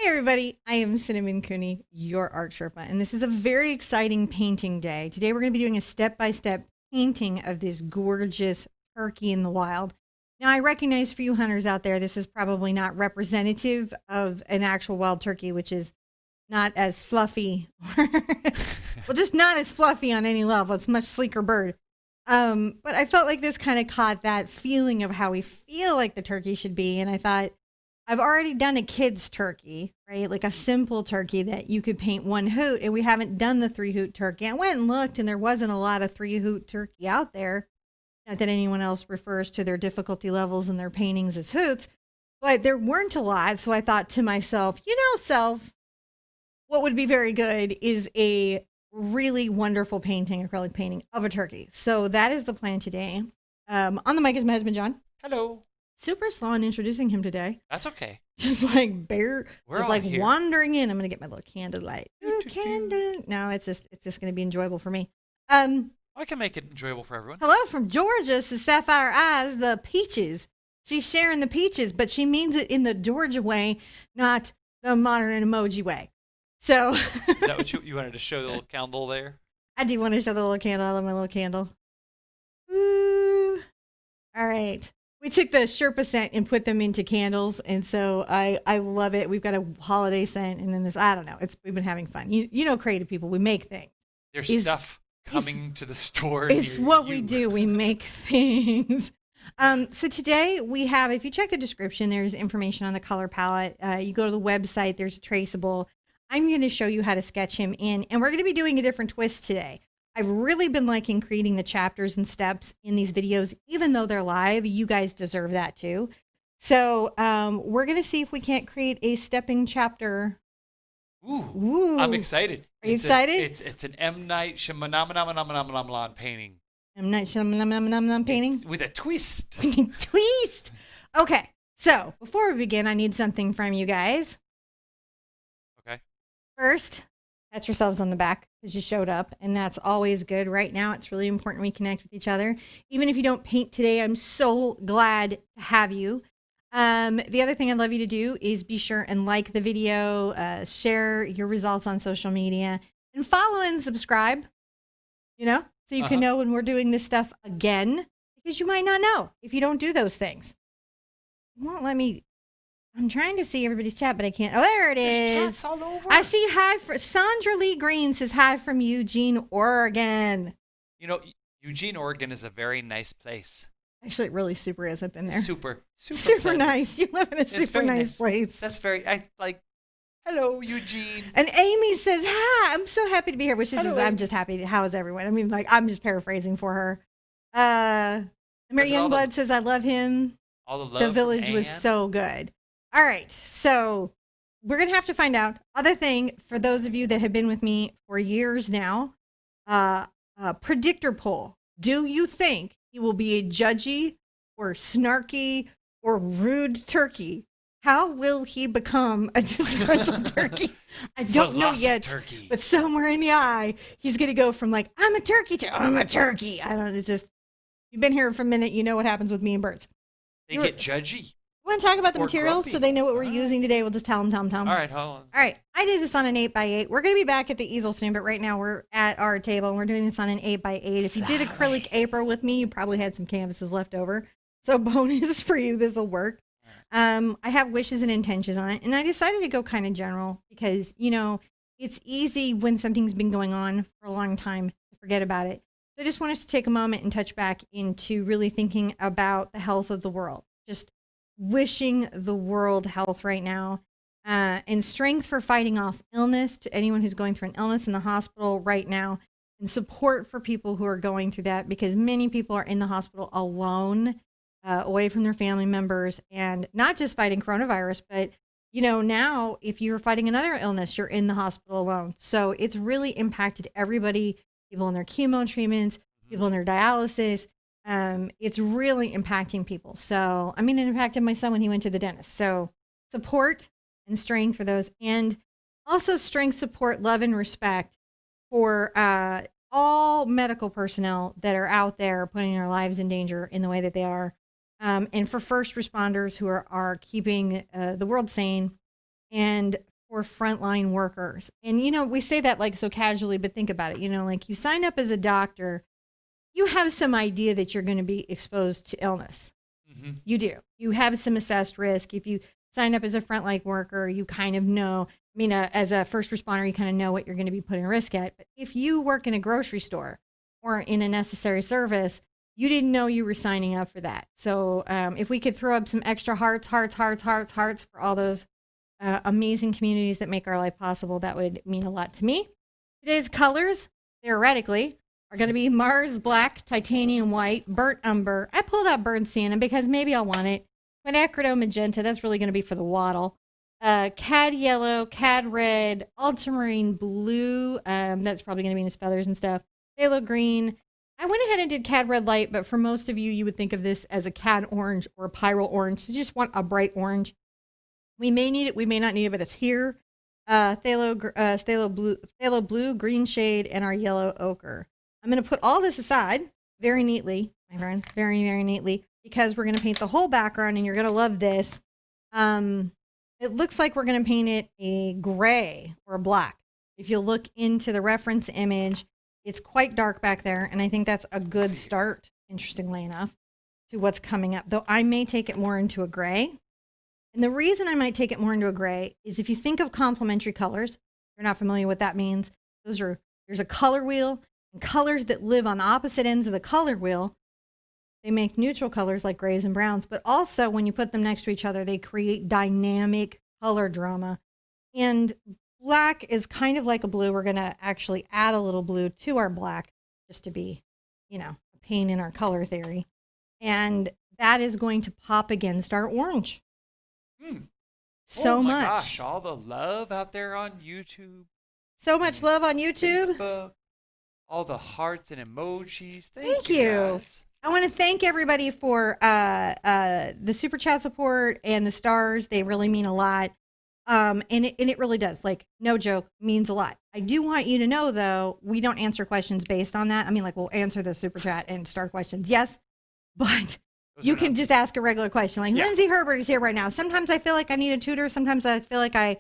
Hey everybody, I am Cinnamon Cooney, your Art Sherpa, and this is a very exciting painting day. Today we're going to be doing a step-by-step painting of this gorgeous turkey in the wild. Now I recognize for you hunters out there, this is probably not representative of an actual wild turkey, which is not as fluffy, well just not as fluffy on any level. It's a much sleeker bird. But I felt like this kind of caught that feeling of how we feel like the turkey should be, and I thought, I've already done a kid's turkey, right? Like a simple turkey that you could paint one hoot, and we haven't done the 3-hoot turkey. I went and looked, and there wasn't a lot of 3-hoot turkey out there. Not that anyone else refers to their difficulty levels and their paintings as hoots, but there weren't a lot. So I thought to myself, what would be very good is a really wonderful painting, acrylic painting of a turkey. So that is the plan today. On the mic is my husband, John. Hello. Super slow in introducing him today. That's okay. Just like We're just all like here. wandering in. I'm gonna get my little candlelight. Candle. No, it's just gonna be enjoyable for me. I can make it enjoyable for everyone. Hello from Georgia. This is Sapphire Eyes, the peaches. She's sharing the peaches, but she means it in the Georgia way, not the modern emoji way. So Is that what you wanted to show the little candle there? I do want to show the little candle. I love my little candle. Ooh. All right. We took the Sherpa scent and put them into candles, and so I love it. We've got a holiday scent, and then this, I don't know. We've been having fun. You know, creative people, we make things. There's stuff coming to the store. It's what we do. We make things. So today we have, if you check the description, there's information on the color palette. You go to the website, there's a traceable. I'm going to show you how to sketch him in, and we're going to be doing a different twist today. I've really been liking creating the chapters and steps in these videos, even though they're live. You guys deserve that too. So we're going to see if we can't create a stepping chapter. Ooh. I'm excited. Are you excited? It's an M. Night Shyamalan painting. M. Night Shyamalan painting? With a twist. Twist! Okay, so before we begin, I need something from you guys. Okay. First, pat yourselves on the back because you showed up, and that's always good. Right now, it's really important we connect with each other. Even if you don't paint today, I'm so glad to have you. The other thing I'd love you to do is be sure and like the video, share your results on social media, and follow and subscribe, so you can know when we're doing this stuff again, because you might not know if you don't do those things. It won't let me. I'm trying to see everybody's chat, but I can't. Oh, there it is. There's chats all over. I see hi. Sandra Lee Green says hi from Eugene, Oregon. Eugene, Oregon is a very nice place. Actually, it really super is. I've been there. Super nice. You live in a super nice place. That's hello, Eugene. And Amy says, hi. I'm so happy to be here, which is, I'm just happy. How is everyone? I mean, I'm just paraphrasing for her. Mary Youngblood says, I love him. All the love. The village was so good. All right, so we're going to have to find out. Other thing, for those of you that have been with me for years now, predictor poll. Do you think he will be a judgy or snarky or rude turkey? How will he become a disgruntled turkey? I don't know yet, turkey. But somewhere in the eye, he's going to go from like, I'm a turkey to I'm a turkey. I don't know, it's just, you've been here for a minute, you know what happens with me and birds. They get judgy. We want to talk about the materials grumpy. so they know what we're using today. We'll just tell them, Tom. All right, hold on. All right, I did this on an 8x8. We're going to be back at the easel soon, but right now we're at our table and we're doing this on an 8x8. If you did acrylic April with me, you probably had some canvases left over. So bonus for you, this will work. I have wishes and intentions on it, and I decided to go kind of general because, it's easy when something's been going on for a long time to forget about it. So I just want us to take a moment and touch back into really thinking about the health of the world. Just wishing the world health right now, and strength for fighting off illness to anyone who's going through an illness in the hospital right now, and support for people who are going through that, because many people are in the hospital alone, away from their family members, and not just fighting coronavirus, but now if you're fighting another illness, you're in the hospital alone. So it's really impacted everybody, people in their chemo treatments, people in their dialysis. It's really impacting people. So, it impacted my son when he went to the dentist. So support and strength for those, and also strength, support, love, and respect for all medical personnel that are out there putting their lives in danger in the way that they are. And for first responders who are keeping the world sane, and for frontline workers. And, you know, we say that like so casually, but think about it. You know, like you sign up as a doctor, you have some idea that you're going to be exposed to illness. Mm-hmm. You do. You have some assessed risk. If you sign up as a frontline worker, you kind of know. I mean, as a first responder, you kind of know what you're going to be putting risk at. But if you work in a grocery store or in a necessary service, you didn't know you were signing up for that. So if we could throw up some extra hearts for all those amazing communities that make our life possible, that would mean a lot to me. Today's colors, theoretically, are going to be Mars Black, Titanium White, Burnt Umber. I pulled out Burnt Sienna because maybe I'll want it. Quinacridone Magenta, that's really going to be for the wattle. Cad Yellow, Cad Red, Ultramarine Blue, that's probably going to be in his feathers and stuff. Phthalo Green. I went ahead and did Cad Red Light, but for most of you, you would think of this as a Cad Orange or a Pyro Orange. So you just want a bright orange. We may need it, we may not need it, but it's here. Phthalo Blue, Green Shade, and our Yellow Ochre. I'm going to put all this aside very neatly, my friends, very, very neatly, because we're going to paint the whole background, and you're going to love this. It looks like we're going to paint it a gray or a black. If you look into the reference image, it's quite dark back there, and I think that's a good start, interestingly enough, to what's coming up. Though I may take it more into a gray. And the reason I might take it more into a gray is if you think of complementary colors, if you're not familiar with what that means, there's a color wheel, and colors that live on opposite ends of the color wheel, they make neutral colors like grays and browns, but also when you put them next to each other, they create dynamic color drama. And black is kind of like a blue. We're going to actually add a little blue to our black just to be, you know, a pain in our color theory. And that is going to pop against our orange. So oh my much. Gosh, all the love out there on YouTube. So much love on YouTube. Facebook, all the hearts and emojis. Thank you. Guys. I want to thank everybody for the super chat support and the stars. They really mean a lot. And it really does. Like, no joke, means a lot. I do want you to know, though, we don't answer questions based on that. I mean, like, we'll answer the super chat and star questions, yes, but you can just ask a regular question. Like, Lindsay Herbert is here right now. Sometimes I feel like I need a tutor. Sometimes I feel like I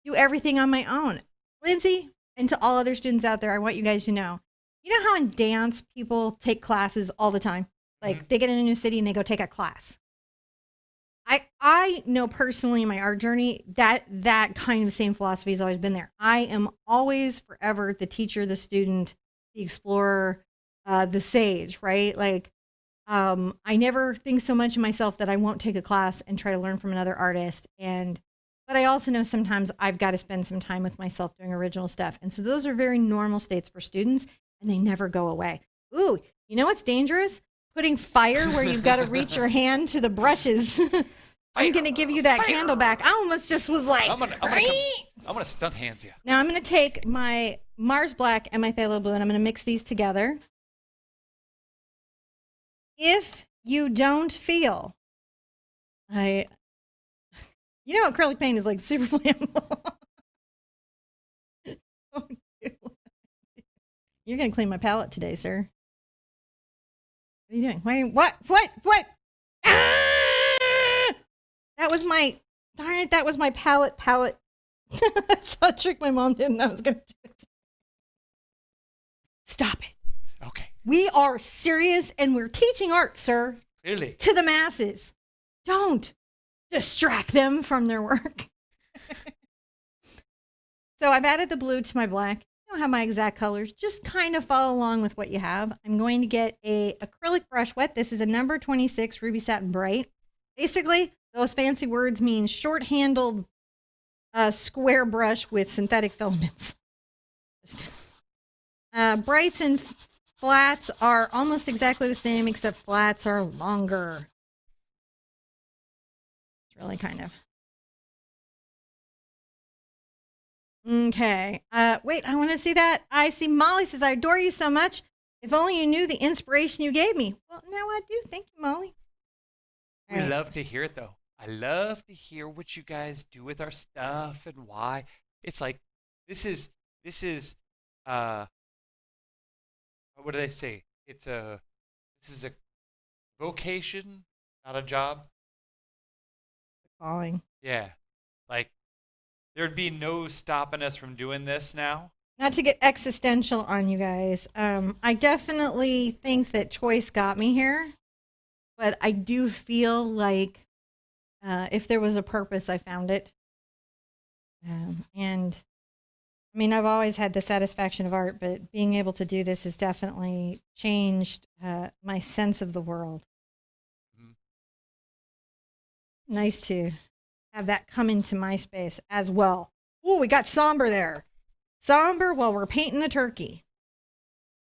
do everything on my own. Lindsay, and to all other students out there, I want you guys to know, you know how in dance people take classes all the time? Like, they get in a new city and they go take a class. I know personally in my art journey that kind of same philosophy has always been there. I am always forever the teacher, the student, the explorer, the sage, right? Like, I never think so much of myself that I won't take a class and try to learn from another artist. But I also know sometimes I've got to spend some time with myself doing original stuff. And so those are very normal states for students, and they never go away. Ooh, you know what's dangerous? Putting fire where you've got to reach your hand to the brushes. I'm going to give you that candle back. I almost just was like, I'm gonna stunt hands you. Now I'm going to take my Mars Black and my Phthalo Blue, and I'm going to mix these together. If you don't feel, you know, acrylic paint is like super flammable. You're going to clean my palette today, sir. What are you doing? What? Ah! That was my, darn it, that was my palette. That's a trick my mom didn't know I was going to do it. Stop it. Okay. We are serious and we're teaching art, sir. Really? To the masses. Don't distract them from their work. So I've added the blue to my black. I don't have my exact colors. Just kind of follow along with what you have. I'm going to get a acrylic brush wet. This is a number 26 Ruby Satin Bright. Basically, those fancy words mean short-handled square brush with synthetic filaments. Brights and flats are almost exactly the same, except flats are longer. It's really kind of. Okay. Wait, I want to see that. I see Molly says, I adore you so much. If only you knew the inspiration you gave me. Well, now I do. Thank you, Molly. We love to hear it, though. I love to hear what you guys do with our stuff and why. It's like, this is what do they say? This is a vocation, not a job. Calling. Yeah. Like, There'd be no stopping us from doing this now. Not to get existential on you guys. I definitely think that choice got me here, but I do feel like if there was a purpose, I found it. And I mean, I've always had the satisfaction of art, but being able to do this has definitely changed my sense of the world. Mm-hmm. Nice to have that come into my space as well. Oh, we got somber there. Somber while we're painting the turkey.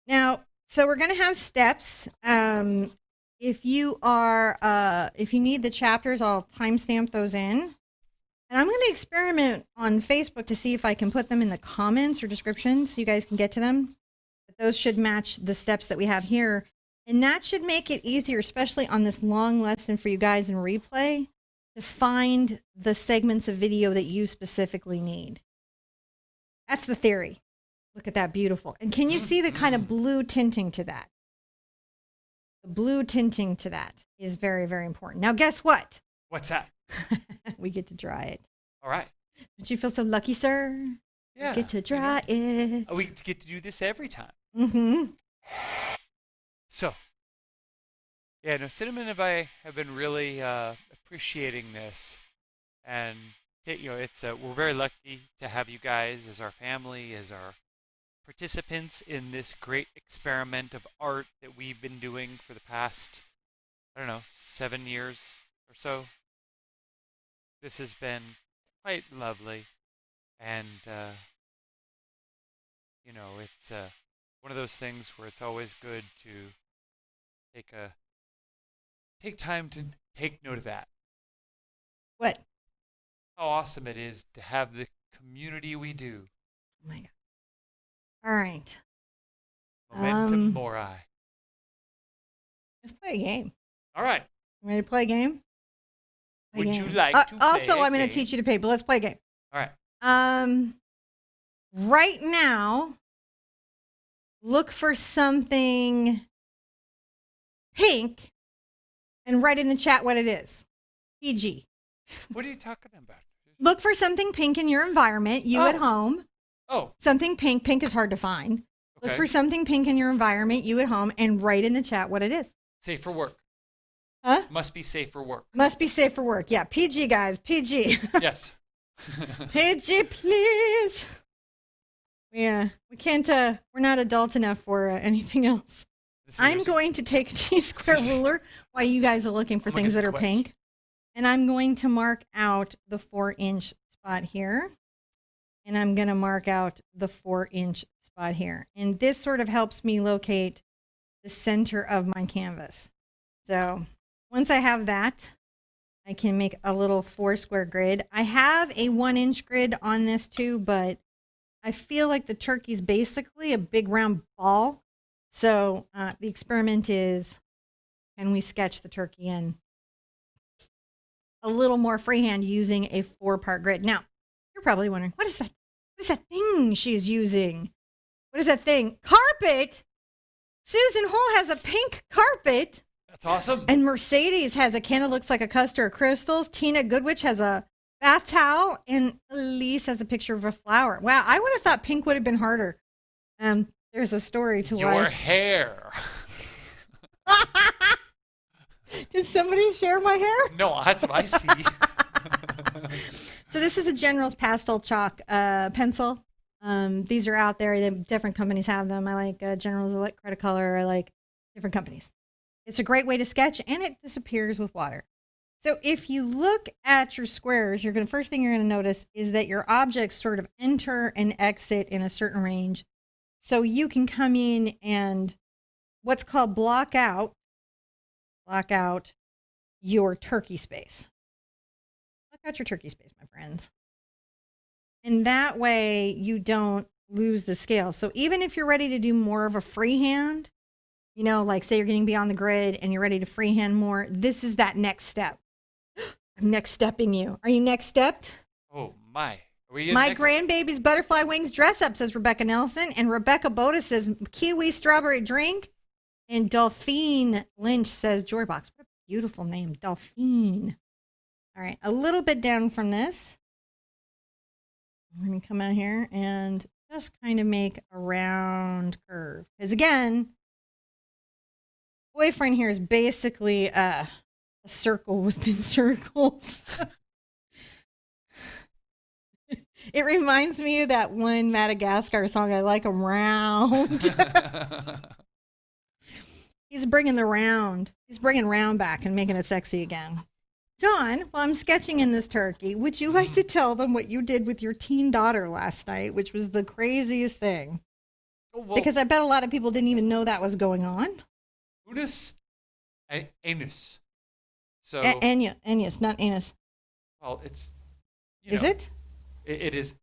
Now, so we're going to have steps. If you need the chapters, I'll timestamp those in. And I'm going to experiment on Facebook to see if I can put them in the comments or descriptions so you guys can get to them. But those should match the steps that we have here. And that should make it easier, especially on this long lesson for you guys in replay, to find the segments of video that you specifically need. That's the theory. Look at that, beautiful. And can you see the kind of blue tinting to that? The blue tinting to that is very, very important. Now, guess what? What's that? We get to dry it. All right. Don't you feel so lucky, sir? Yeah. We get to dry it. We get to do this every time. Mm-hmm. So, yeah, no, Cinnamon and I have been really appreciating this. And it's we're very lucky to have you guys as our family, as our participants in this great experiment of art that we've been doing for the past, 7 years or so. This has been quite lovely, and it's one of those things where it's always good to take time to take note of that. What? How awesome it is to have the community we do. Oh my God. All right. Momentum mori. Let's play a game. All right. You ready to play a game? Would you like to play Also, I'm going game? to teach you to paint, but let's play a game. All right. Right now, look for something pink and write in the chat what it is. PG. What are you talking about? Look for something pink in your environment, you at home. Oh. Something pink. Pink is hard to find. Okay. Look for something pink in your environment, you at home, and write in the chat what it is. Safe for work. Huh? Must be safe for work. Must be safe for work. Yeah, PG, guys. PG. Yes. PG, please. Yeah, we can't, we're not adult enough for anything else. I'm going to take a T-square ruler while you guys are looking for things that are pink. And I'm going to mark out the 4-inch spot here. And I'm going to mark out the 4-inch spot here. And this sort of helps me locate the center of my canvas. So once I have that, I can make a little 4-square grid. I have a 1-inch grid on this too, but I feel like the turkey's basically a big round ball. So the experiment is, can we sketch the turkey in a little more freehand using a 4-part grid? Now, you're probably wondering, what is that? What is that thing she's using? What is that thing? Carpet? Susan Hull has a pink carpet. That's awesome. And Mercedes has a can that looks like a cluster of crystals. Tina Goodwitch has a bath towel. And Elise has a picture of a flower. Wow, I would have thought pink would have been harder. There's a story to why. Your hair. Did somebody share my hair? No, that's what I see. So this is a General's pastel chalk pencil. These are out there. Different companies have them. I like General's. I like Cretacolor. I like different companies. It's a great way to sketch, and it disappears with water. So if you look at your squares, first thing you're going to notice is that your objects sort of enter and exit in a certain range. So you can come in and what's called block out your turkey space. Block out your turkey space, my friends. And that way you don't lose the scale. So even if you're ready to do more of a freehand, like say you're getting beyond the grid and you're ready to freehand more, this is that next step. I'm next stepping you. Are you next stepped? Oh, my. My grandbaby's butterfly wings dress up, says Rebecca Nelson. And Rebecca Boda says kiwi strawberry drink. And Delphine Lynch says Joybox. What a beautiful name, Delphine. All right, a little bit down from this. I'm going to come out here and just kind of make a round curve. Because again, boyfriend here is basically a circle within circles. It reminds me of that one Madagascar song, I Like 'Em Round. He's bringing the round. He's bringing round back and making it sexy again. John, while I'm sketching in this turkey, would you like to tell them what you did with your teen daughter last night, which was the craziest thing? Oh, well, because I bet a lot of people didn't even know that was going on. Anus. So Anus, not anus. Well, it's. Is it? It is.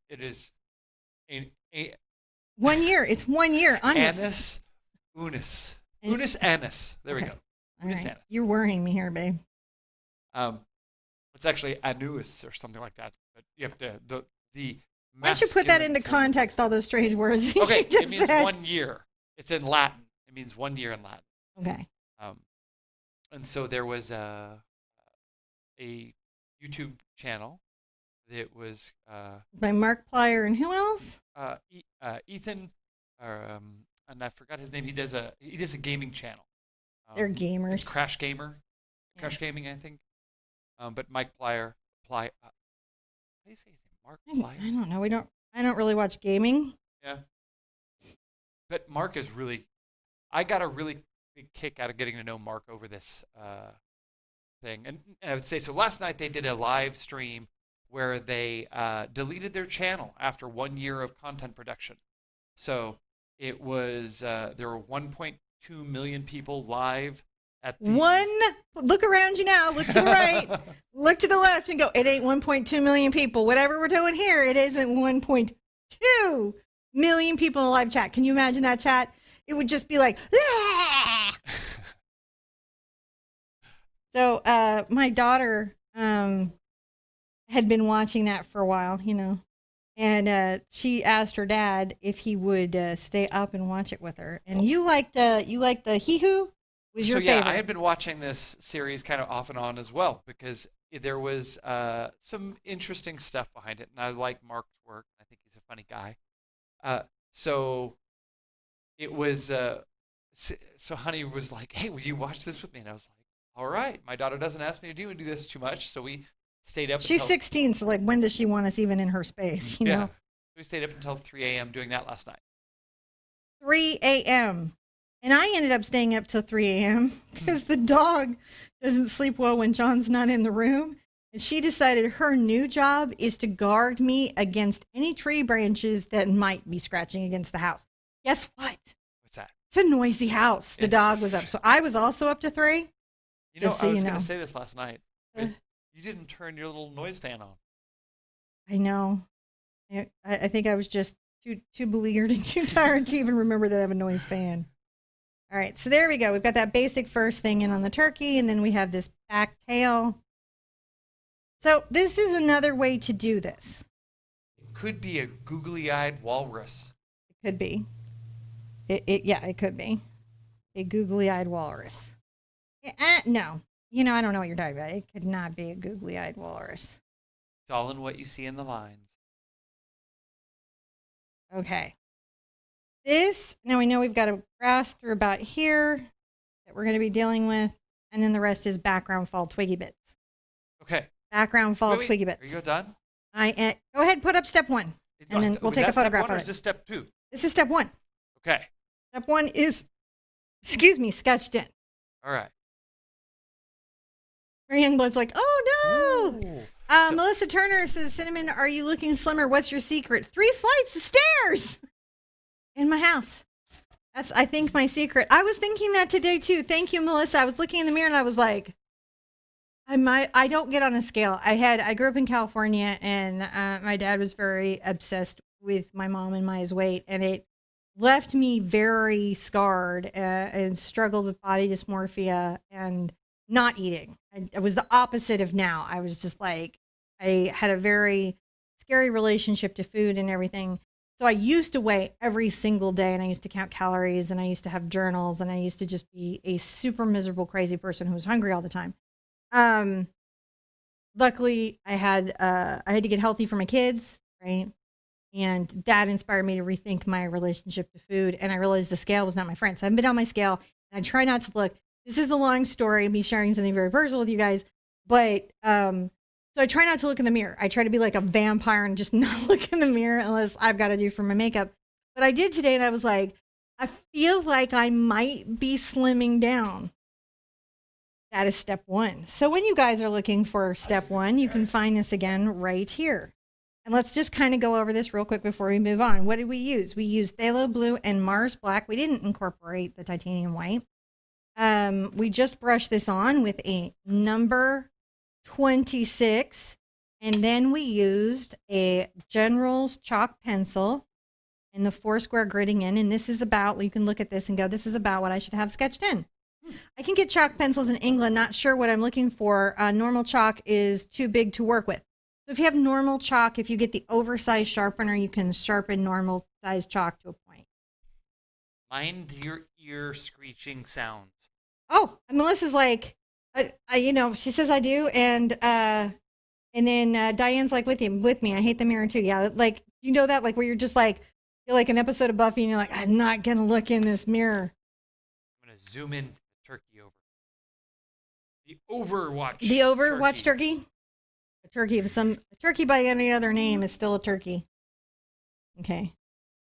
1 year. It's 1 year. Anus. Unus anus. There we go. Unus anus. You're worrying me here, babe. It's actually anus or something like that. But you have to the. Why don't you put that into context? All those strange words. Okay, it means 1 year. It's in Latin. It means 1 year in Latin. Okay. And so there was a YouTube channel that was by Mark Plyer and who else? Ethan, and I forgot his name. He does a gaming channel. They're gamers. It's Crash Gaming, I think. But Mike Plyer, how do you say his name? Mark Plyer? I don't know. I don't really watch gaming. Yeah. But Mark is really. I got a really big kick out of getting to know Mark over this thing, and I would say so. Last night they did a live stream where they deleted their channel after 1 year of content production. So it was there were 1.2 million people live at the Look around you now. Look to the right. Look to the left and go. It ain't 1.2 million people. Whatever we're doing here, it isn't 1.2 million people in a live chat. Can you imagine that chat? It would just be like. Ah! So my daughter had been watching that for a while, and she asked her dad if he would stay up and watch it with her. And you liked the Hee-Hoo was your favorite. I had been watching this series kind of off and on as well because there was some interesting stuff behind it, and I like Mark's work. I think he's a funny guy. So it was so Honey was like, "Hey, will you watch this with me?" And I was like, "All right." My daughter doesn't ask me to do this too much, so we stayed up. She's 16, so like, when does she want us even in her space? You know? We stayed up until 3 a.m. doing that last night. 3 a.m. And I ended up staying up till 3 a.m. because the dog doesn't sleep well when John's not in the room. And she decided her new job is to guard me against any tree branches that might be scratching against the house. Guess what? What's that? It's a noisy house. The dog was up. So I was also up to 3. I was going to say this last night. But you didn't turn your little noise fan on. I know. I think I was just too beleaguered and too tired to even remember that I have a noise fan. All right, so there we go. We've got that basic first thing in on the turkey, and then we have this back tail. So this is another way to do this. It could be a googly-eyed walrus. It could be. It could be. A googly-eyed walrus. No. I don't know what you're talking about. It could not be a googly-eyed walrus. It's all in what you see in the lines. Okay. Now we know we've got a grass through about here that we're going to be dealing with, and then the rest is background fall twiggy bits. Okay. Background fall twiggy bits. Are you done? Go ahead, put up step 1, and then we'll take a photograph of it. Or is this step 2? This is step 1. Okay. Step 1 is, sketched in. All right. Mary Youngblood's like, oh no. Ooh. Melissa Turner says, Cinnamon, are you looking slimmer? What's your secret? 3 flights of stairs in my house. That's, I think, my secret. I was thinking that today too. Thank you, Melissa. I was looking in the mirror and I was like, I don't get on a scale. I grew up in California, and my dad was very obsessed with my mom and my weight, and it left me very scarred and struggled with body dysmorphia and not eating. I was the opposite of now. I was just like, I had a very scary relationship to food and everything. So I used to weigh every single day, and I used to count calories, and I used to have journals, and I used to just be a super miserable, crazy person who was hungry all the time. Luckily I had to get healthy for my kids, right? And that inspired me to rethink my relationship to food. And I realized the scale was not my friend. So I've been on my scale and I try not to look. This is the long story, me sharing something very personal with you guys. But so I try not to look in the mirror. I try to be like a vampire and just not look in the mirror unless I've got to do for my makeup. But I did today and I was like, I feel like I might be slimming down. That is step one. So when you guys are looking for step one, you can find this again right here. And let's just kind of go over this real quick before we move on. What did we use? We used Phthalo Blue and Mars Black. We didn't incorporate the titanium white. We just brushed this on with a number 26. And then we used a General's chalk pencil and the 4 square gridding in. And this is about, you can look at this and go, this is about what I should have sketched in. I can get chalk pencils in England, not sure what I'm looking for. Normal chalk is too big to work with. So if you have normal chalk, if you get the oversized sharpener, you can sharpen normal size chalk to a point. Mind your ear screeching sounds. Oh, Melissa's like, you know, she says I do, and then Diane's like with me. I hate the mirror too. Yeah, like you know that, like where you're just like, you're like an episode of Buffy, and you're like, I'm not gonna look in this mirror. I'm gonna zoom in the turkey over. The Overwatch. The Overwatch turkey. A turkey by any other name is still a turkey. Okay.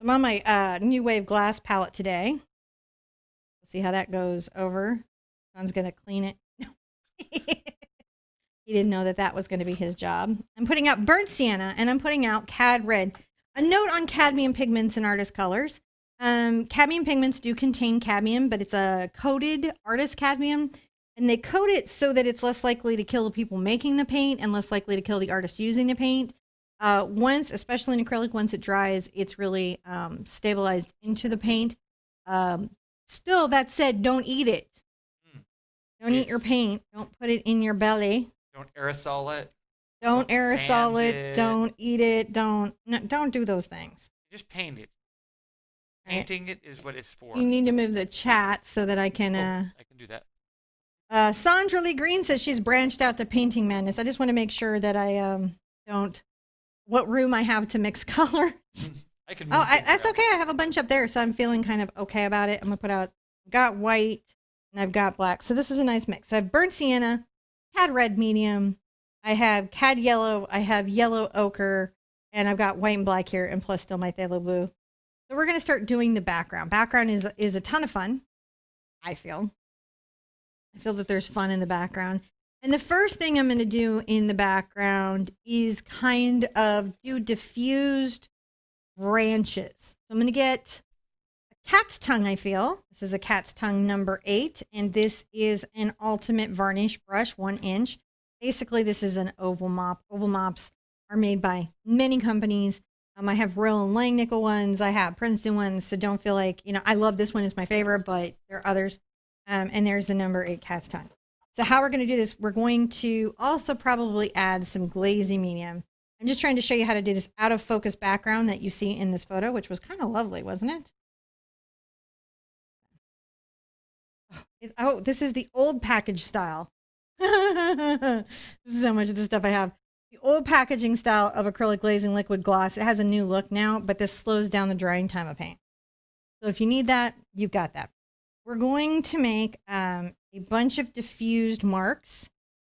I'm on my New Wave glass palette today. Let's see how that goes over. John's going to clean it. He didn't know that was going to be his job. I'm putting out burnt sienna and I'm putting out cad red. A note on cadmium pigments and artist colors. Cadmium pigments do contain cadmium, but it's a coated artist cadmium. And they coat it so that it's less likely to kill the people making the paint and less likely to kill the artist using the paint. Once, especially in acrylic, once it dries, it's really stabilized into the paint. Still, that said, don't eat it. Don't eat your paint. Don't put it in your belly. Don't aerosol it. Don't aerosol it. Don't eat it. Don't do those things. Just paint it. Painting it is what it's for. You need to move the chat so that I can... I can do that. Sandra Lee Green says she's branched out to painting madness. I just want to make sure that I don't... What room I have to mix colors. I can. That's okay. I have a bunch up there, so I'm feeling kind of okay about it. I'm going to put out... I've got white and I've got black. So this is a nice mix. So I have burnt sienna, cad red medium. I have cad yellow. I have yellow ochre. And I've got white and black here, and plus still my phthalo blue. So we're going to start doing the background. Background is a ton of fun, I feel. I feel that there's fun in the background. And the first thing I'm going to do in the background is kind of do diffused branches. So I'm going to get a cat's tongue, I feel. This is a cat's tongue number 8. And this is an ultimate varnish brush, 1 inch. Basically, this is an oval mop. Oval mops are made by many companies. I have Brill and Langnickel ones. I have Princeton ones. So don't feel like, I love this one. It's my favorite, but there are others. And there's the number 8 cat's tongue. So how we're going to do this, we're going to also probably add some glazing medium. I'm just trying to show you how to do this out of focus background that you see in this photo, which was kind of lovely, wasn't it? Oh, this is the old package style. This is how much of the stuff I have. The old packaging style of acrylic glazing liquid gloss. It has a new look now, but this slows down the drying time of paint. So if you need that, you've got that. We're going to make a bunch of diffused marks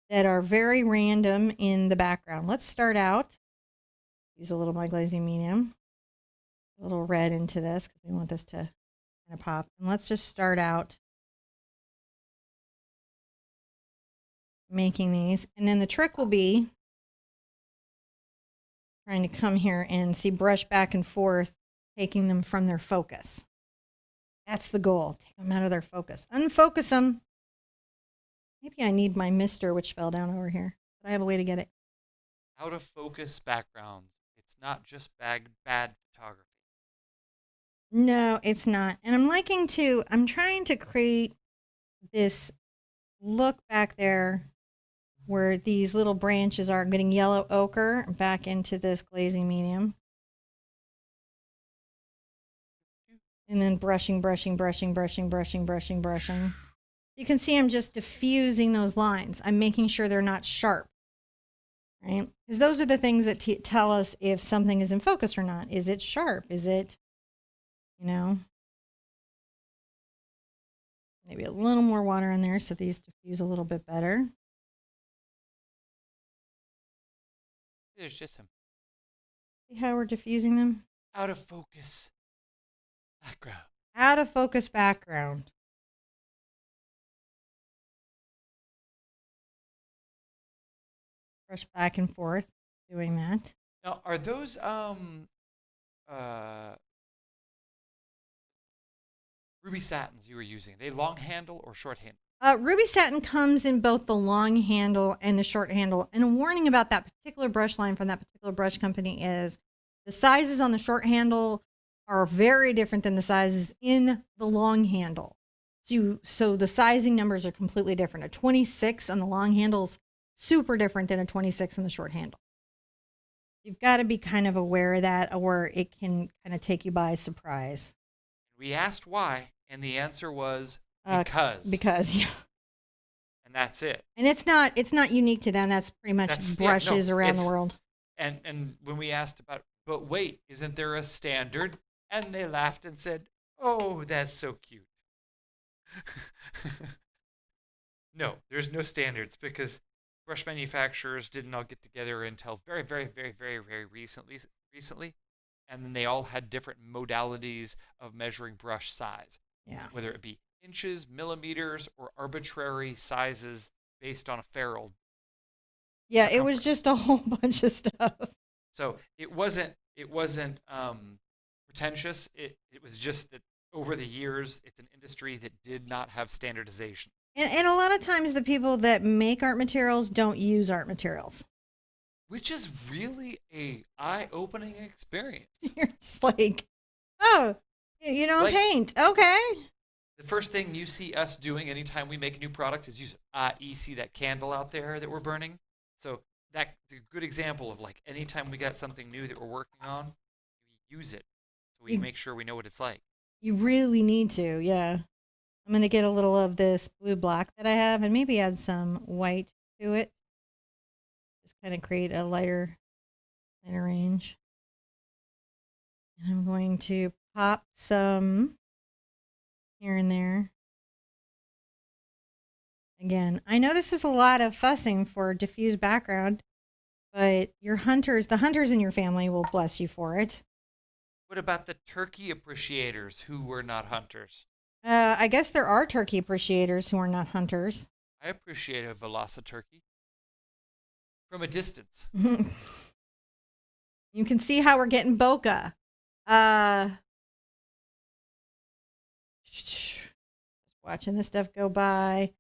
that are very random in the background. Let's start out. Use a little of my glazing medium. A little red into this because we want this to kind of pop. And let's just start out making these. And then the trick will be trying to come here and see brush back and forth, taking them from their focus. That's the goal. Take them out of their focus. Unfocus them. Maybe I need my mister, which fell down over here. But I have a way to get it. Out of focus backgrounds. It's not just bad photography. No, it's not. And I'm trying to create this look back there where these little branches are getting yellow ochre back into this glazing medium. And then brushing. You can see I'm just diffusing those lines. I'm making sure they're not sharp. right? Because those are the things that tell us if something is in focus or not. Is it sharp? Is it, you know, maybe a little more water in there so these diffuse a little bit better. There's just some See how we're diffusing them? out of focus background. Out of focus background. Brush back and forth doing that. Now, are those Ruby Satins you were using? They long handle or short handle? Ruby Satin comes in both the long handle and the short handle. And a warning about that particular brush line from that particular brush company is the sizes on the short handle are very different than the sizes in the long handle. So the sizing numbers are completely different. A 26 on the long handle is super different than a 26 on the short handle. You've got to be kind of aware of that, or it can kind of take you by surprise. We asked why, and the answer was because. Because, yeah. And that's it. And it's not unique to them. That's pretty much brushes around the world. And when we asked about, but wait, isn't there a standard? And they laughed and said, "Oh, that's so cute." No, there's no standards because brush manufacturers didn't all get together until very, very, very, very, very recently, and then they all had different modalities of measuring brush size. Yeah. Whether it be inches, millimeters, or arbitrary sizes based on a ferrule. Yeah, it was just a whole bunch of stuff. So it wasn't pretentious. It was just that over the years, it's an industry that did not have standardization. And a lot of times the people that make art materials don't use art materials. Which is really a eye-opening experience. You're just like, oh, you don't paint. Okay. The first thing you see us doing anytime we make a new product is use, you see that candle out there that we're burning? So that's a good example of like anytime we got something new that we're working on, we use it. So we make sure we know what it's like. You really need to, yeah. I'm going to get a little of this blue black that I have and maybe add some white to it. Just kind of create a lighter range. And I'm going to pop some here and there. Again, I know this is a lot of fussing for diffuse background, but the hunters in your family will bless you for it. What about the turkey appreciators who were not hunters? I guess there are turkey appreciators who are not hunters. I appreciate a velociturkey from a distance. You can see how we're getting bokeh. Watching this stuff go by.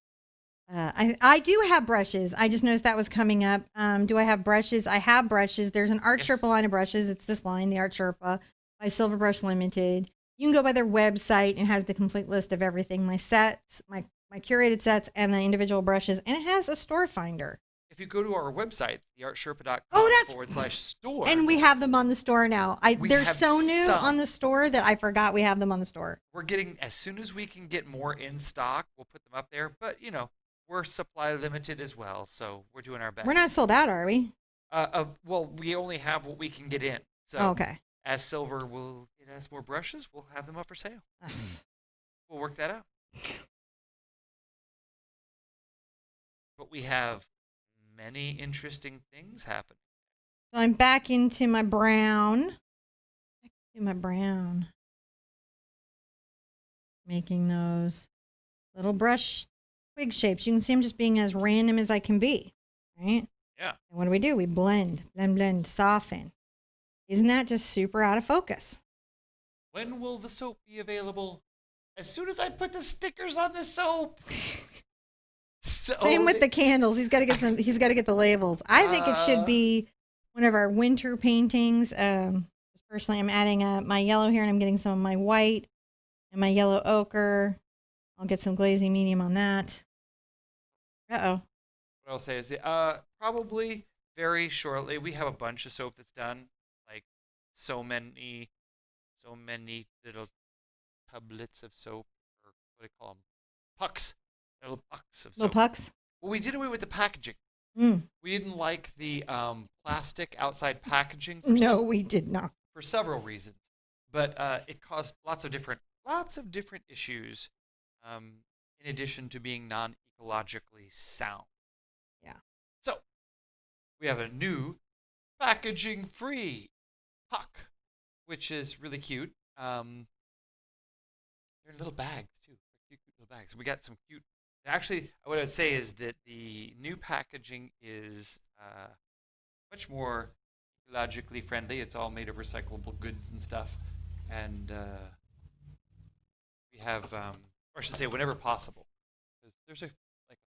I do have brushes. I just noticed that was coming up. Do I have brushes? I have brushes. There's an Art Sherpa line of brushes. It's this line, the Art Sherpa by Silver Brush Limited. You can go by their website and it has the complete list of everything. My sets, my curated sets, and the individual brushes. And it has a store finder. If you go to our website, theartsherpa.com/store. And we have them on the store now. They're so new on the store that I forgot we have them on the store. We're getting, as soon as we can get more in stock, we'll put them up there. But, you know, we're supply limited as well, so we're doing our best. We're not sold out, are we? Well, we only have what we can get in. So okay. As Silver will get us more brushes, we'll have them up for sale. We'll work that out. But we have many interesting things happening. So I'm back into my brown. Making those little brush twig shapes. You can see I'm just being as random as I can be, right? Yeah. And what do? We blend, soften. Isn't that just super out of focus? When will the soap be available? As soon as I put the stickers on the soap. Same with the candles. He's got to get He's got to get the labels. I think it should be one of our winter paintings. Personally, I'm adding my yellow here, and I'm getting some of my white and my yellow ochre. I'll get some glazing medium on that. What I'll say is probably very shortly. We have a bunch of soap that's done, like so many little tublets of soap, or what do you call them? Pucks. Little pucks of soap. Little pucks? Well, we did away with the packaging. Mm. We didn't like the plastic outside packaging No, we did not. for several reasons, but it caused lots of different issues. In addition to being non-ecologically sound. Yeah. So we have a new packaging-free puck, which is really cute. They're in little bags too, cute little bags. We got some cute. Actually, what I would say is that the new packaging is much more ecologically friendly. It's all made of recyclable goods and stuff, and we have, or I should say, whenever possible. There's a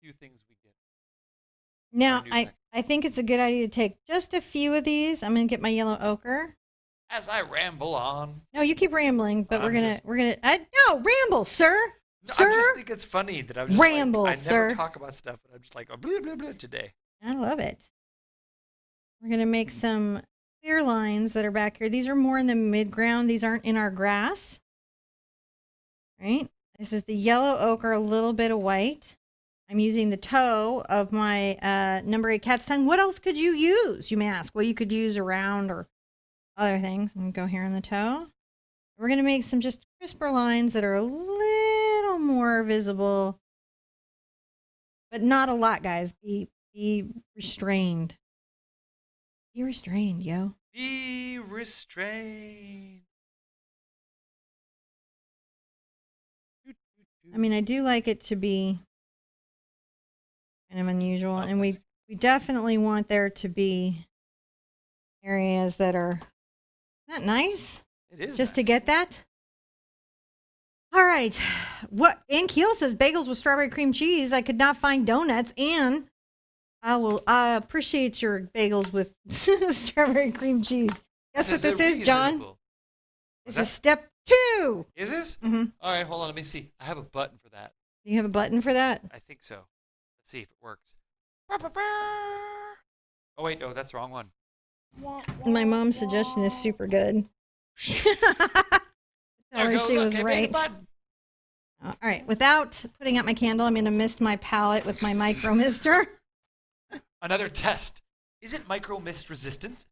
few things we get. Now, I think it's a good idea to take just a few of these. I'm gonna get my yellow ochre. As I ramble on. No, you keep rambling, but we're gonna no ramble, sir. No, Sir, I just think it's funny that I'm just ramble, I sir. never talk about stuff, but I'm just like blah blah blah today. I love it. We're gonna make some clear lines that are back here. These are more in the midground. These aren't in our grass. Right? This is the yellow ochre, a little bit of white. I'm using the toe of my number 8 cat's tongue. What else could you use, you may ask? Well, you could use a round or other things. I'm going to go here on the toe. We're going to make some just crisper lines that are a little more visible, but not a lot, guys. Be restrained. Be restrained, yo. Be restrained. I mean, I do like it to be kind of unusual, and we definitely want there to be areas that are not nice. It is just nice. To get that. All right, what Ann Keel says bagels with strawberry cream cheese. I could not find donuts, and I appreciate your bagels with strawberry cream cheese. Guess what this is, John? This is step 2. Is this? Mm-hmm. All right, hold on. Let me see. I have a button for that. You have a button for that? I think so. Let's see if it works. Oh, wait. No, that's the wrong one. My mom's suggestion is super good. Tell her she was right. All right. Without putting out my candle, I'm going to mist my palette with my micro mister. Another test. Is it micro mist resistant?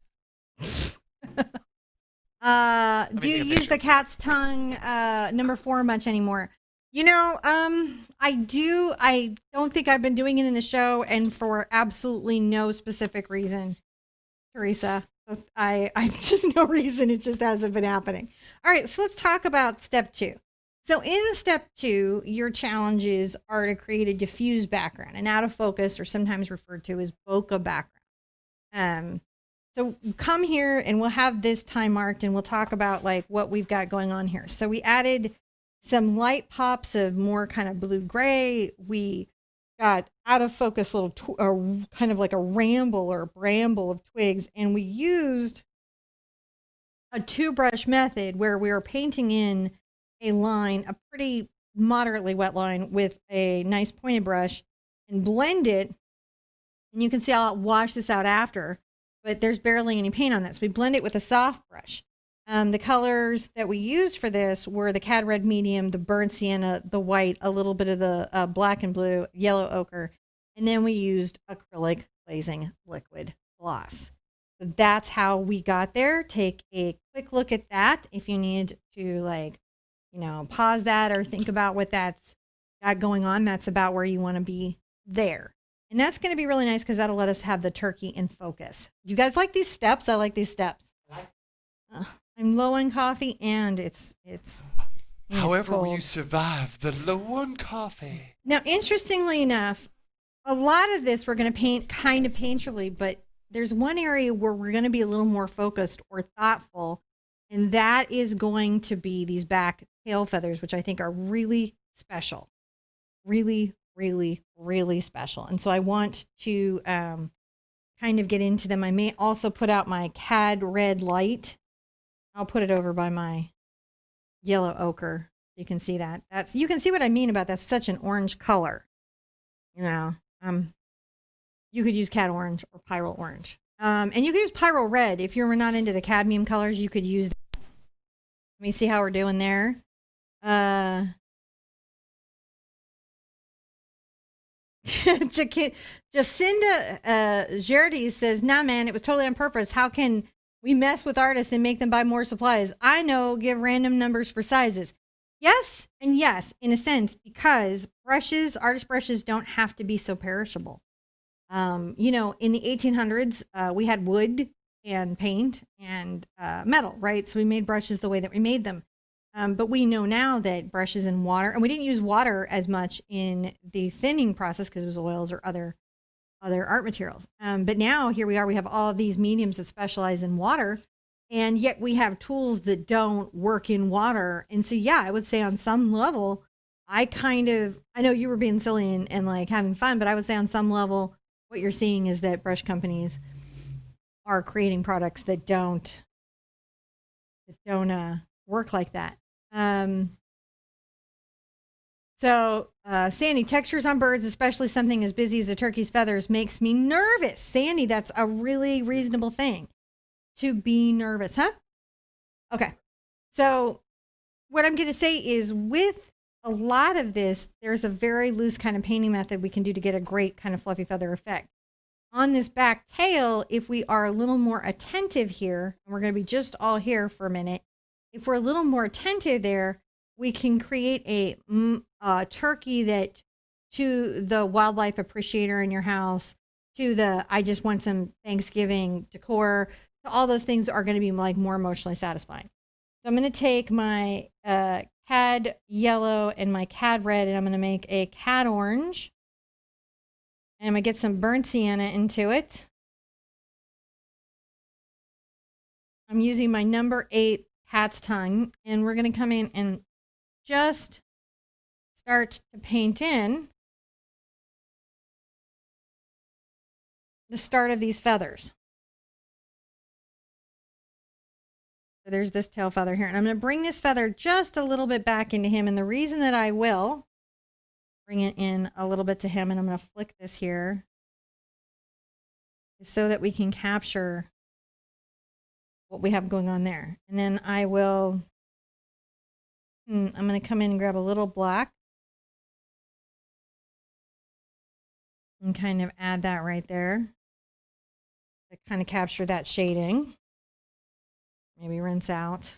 Do you use the cat's tongue number 4 much anymore? You know, I do. I don't think I've been doing it in the show, and for absolutely no specific reason, Teresa. I just no reason. It just hasn't been happening. All right, so let's talk about step 2. So in step 2, your challenges are to create a diffuse background, an out of focus, or sometimes referred to as bokeh background. So come here and we'll have this time marked and we'll talk about like what we've got going on here. So we added some light pops of more kind of blue gray. We got out of focus little kind of like a ramble or bramble of twigs, and we used a 2-brush method where we were painting in a line, a pretty moderately wet line with a nice pointed brush, and blend it. And you can see I'll wash this out after, but there's barely any paint on this. We blend it with a soft brush. The colors that we used for this were the cad red medium, the burnt sienna, the white, a little bit of the black and blue, yellow ochre, and then we used acrylic glazing liquid gloss. So that's how we got there. Take a quick look at that if you need to pause that or think about what that's got going on. That's about where you want to be there. And that's going to be really nice because that'll let us have the turkey in focus. Do you guys like these steps? I like these steps. I'm low on coffee, and it's However, cold. you survive the low on coffee. Now, interestingly enough, a lot of this we're going to paint kind of painterly, but there's one area where we're going to be a little more focused or thoughtful, and that is going to be these back tail feathers, which I think are really special. Really, really, really special. And so I want to kind of get into them. I may also put out my cad red light. I'll put it over by my yellow ochre. You can see that. You can see what I mean about that's such an orange color. You know, you could use cad orange or pyro orange. And you could use pyro red. If you're not into the cadmium colors, you could use that. Let me see how we're doing there. Jacinda Gerdes says, nah, man, it was totally on purpose. How can we mess with artists and make them buy more supplies? I know, give random numbers for sizes. Yes, and yes, in a sense, because brushes, artist brushes don't have to be so perishable. You know, in the 1800s, we had wood and paint and metal, right? So we made brushes the way that we made them. But we know now that brushes and water, and we didn't use water as much in the thinning process because it was oils or other art materials. But now here we are, we have all of these mediums that specialize in water, and yet we have tools that don't work in water. And so, yeah, I would say on some level, I know you were being silly and like having fun, but I would say on some level, what you're seeing is that brush companies are creating products that don't work like that. Sandy, textures on birds, especially something as busy as a turkey's feathers, makes me nervous. Sandy, that's a really reasonable thing to be nervous, huh? Okay. So what I'm going to say is with a lot of this, there's a very loose kind of painting method we can do to get a great kind of fluffy feather effect. On this back tail, if we are a little more attentive here, and we're going to be just all here for a minute, if we're a little more attentive there, we can create a turkey that, to the wildlife appreciator in your house, to the I just want some Thanksgiving decor, to all those things are going to be like more emotionally satisfying. So I'm going to take my cad yellow and my cad red, and I'm going to make a cad orange. And I'm going to get some burnt sienna into it. I'm using my number 8 cat's tongue, and we're going to come in and just start to paint in the start of these feathers. So there's this tail feather here, and I'm going to bring this feather just a little bit back into him, and the reason that I will bring it in a little bit to him, and I'm going to flick this here, is so that we can capture what we have going on there. And then I will, I'm going to come in and grab a little black and kind of add that right there to kind of capture that shading. Maybe rinse out.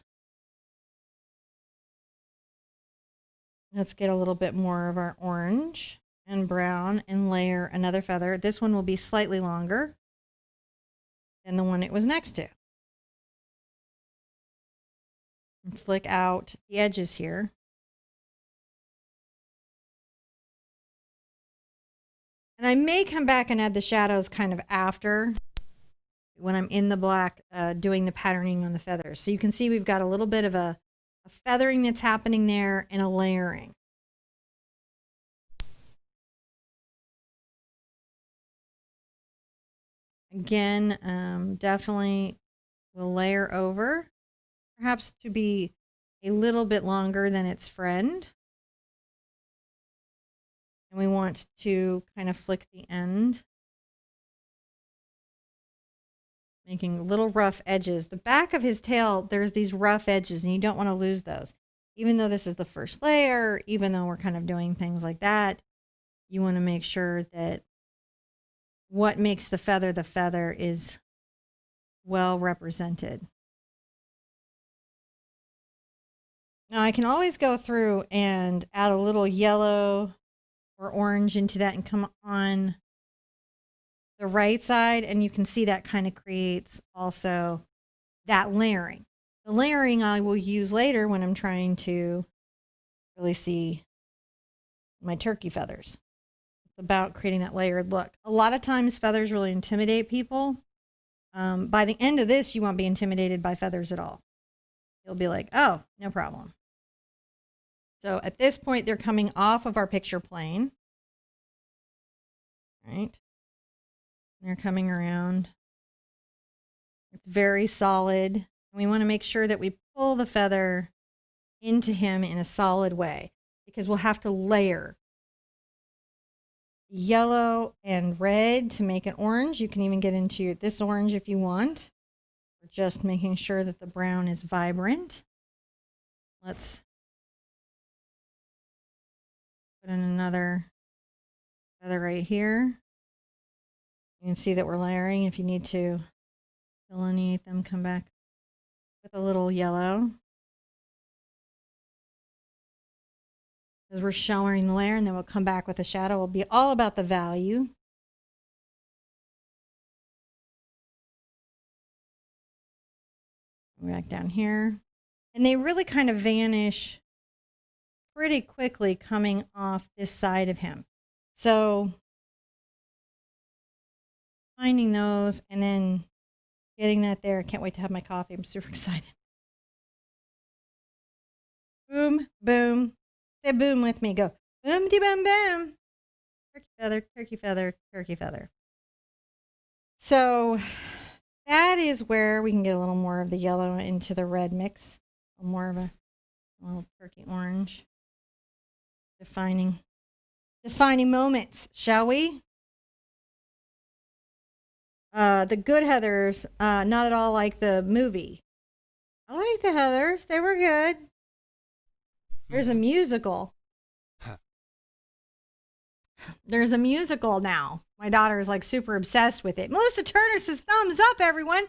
Let's get a little bit more of our orange and brown and layer another feather. This one will be slightly longer than the one it was next to. And flick out the edges here. And I may come back and add the shadows kind of after, when I'm in the black doing the patterning on the feathers. So you can see we've got a little bit of a feathering that's happening there and a layering. Again, definitely will layer over, perhaps to be a little bit longer than its friend. And we want to kind of flick the end, making little rough edges. The back of his tail, there's these rough edges, and you don't want to lose those. Even though this is the first layer, even though we're kind of doing things like that, you want to make sure that what makes the feather is well represented. Now I can always go through and add a little yellow or orange into that and come on the right side, and you can see that kind of creates also that layering. The layering I will use later when I'm trying to really see my turkey feathers. It's about creating that layered look. A lot of times feathers really intimidate people. By the end of this, you won't be intimidated by feathers at all. You'll be like, oh, no problem. So at this point, they're coming off of our picture plane. Right? They're coming around. It's very solid. And we want to make sure that we pull the feather into him in a solid way, because we'll have to layer yellow and red to make an orange. You can even get into this orange if you want. We're just making sure that the brown is vibrant. Let's put in another feather right here. You can see that we're layering. If you need to delineate them, come back with a little yellow. As we're showing the layer, and then we'll come back with a shadow. It'll be all about the value. Back down here. And they really kind of vanish pretty quickly coming off this side of him. So finding those and then getting that there. I can't wait to have my coffee. I'm super excited. Boom, boom. Say boom with me. Go boom, de boom, boom. Turkey feather, turkey feather, turkey feather. So that is where we can get a little more of the yellow into the red mix. More of a little turkey orange. Defining moments, shall we? The good heathers, not at all like the movie. I like the heathers. They were good. There's a musical. There's a musical now. My daughter is like super obsessed with it. Melissa Turner says, thumbs up, everyone.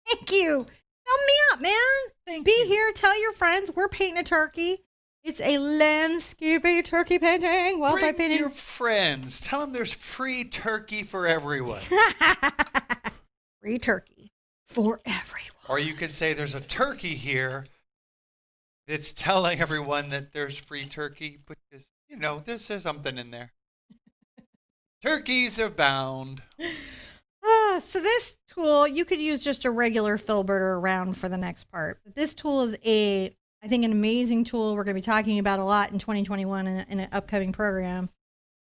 Thank you. Thumb me up, man. Be here. Tell your friends. We're painting a turkey. It's a landscaping turkey painting. Bring your friends. Tell them there's free turkey for everyone. Free turkey for everyone. Or you could say there's a turkey here that's telling everyone that there's free turkey, because, you know, there's something in there. Turkeys abound. So this tool, you could use just a regular filbert or round for the next part. But this tool is I think, an amazing tool we're going to be talking about a lot in 2021 in an upcoming program,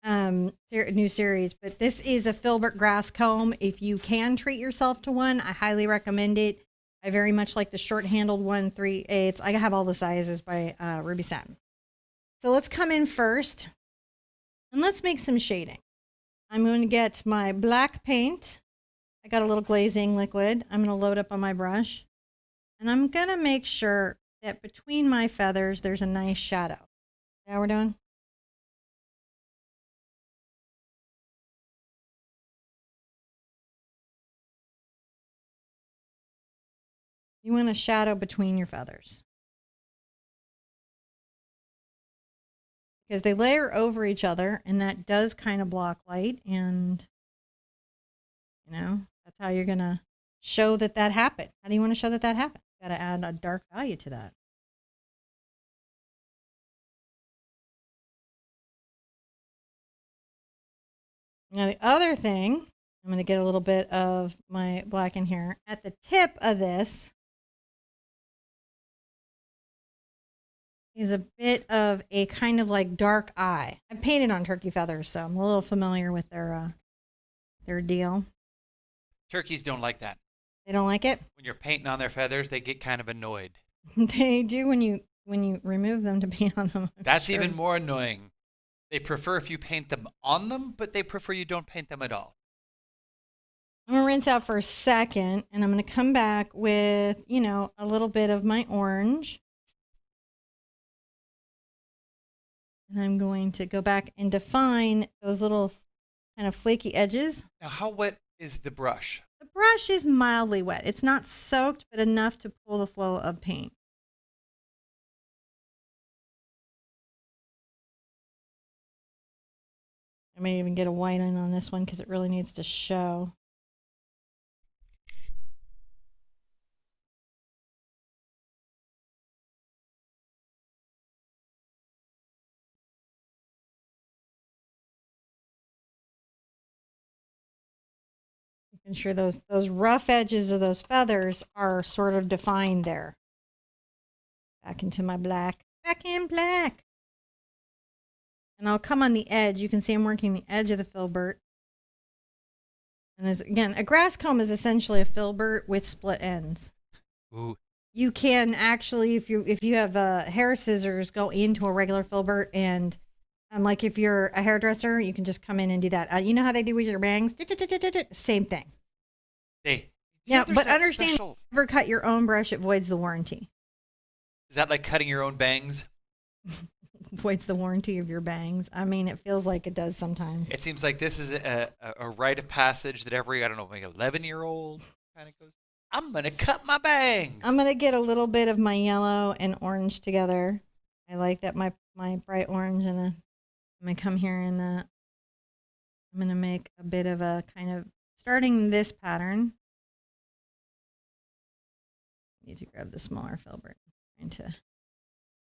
new series. But this is a filbert grass comb. If you can treat yourself to one, I highly recommend it. I very much like the short-handled one, 3/8. I have all the sizes by Ruby Satin. So let's come in first, and let's make some shading. I'm going to get my black paint. I got a little glazing liquid. I'm going to load up on my brush, and I'm going to make sure that between my feathers, there's a nice shadow. See how we're doing? You want a shadow between your feathers, because they layer over each other, and that does kind of block light. And, you know, that's how you're going to show that happened. How do you want to show that happened? Got to add a dark value to that. Now the other thing, I'm going to get a little bit of my black in here. At the tip of this is a bit of a kind of like dark eye. I painted on turkey feathers, so I'm a little familiar with their deal. Turkeys don't like that. They don't like it? When you're painting on their feathers, they get kind of annoyed. They do when you remove them to paint on them. That's sure. Even more annoying. They prefer if you paint them on them, but they prefer you don't paint them at all. I'm going to rinse out for a second, and I'm going to come back with, you know, a little bit of my orange. And I'm going to go back and define those little kind of flaky edges. Now, how wet is the brush? The brush is mildly wet. It's not soaked, but enough to pull the flow of paint. I may even get a white in on this one because it really needs to show. Making sure those rough edges of those feathers are sort of defined there. Back into my black. Back in black. And I'll come on the edge. You can see I'm working the edge of the filbert. And as, again, a grass comb is essentially a filbert with split ends. Ooh. You can actually, if you have hair scissors, go into a regular filbert, and like if you're a hairdresser, you can just come in and do that. You know how they do with your bangs? Same thing. Yeah, but understand, if you ever cut your own brush, it voids the warranty. Is that like cutting your own bangs? voids the warranty of your bangs. I mean, it feels like it does sometimes. It seems like this is a rite of passage that every, I don't know, like 11-year-old kind of goes, I'm going to cut my bangs. I'm going to get a little bit of my yellow and orange together. I like that, my bright orange. And I'm going to come here and I'm going to make a bit of a kind of, starting this pattern. I need to grab the smaller filbert. I'm trying to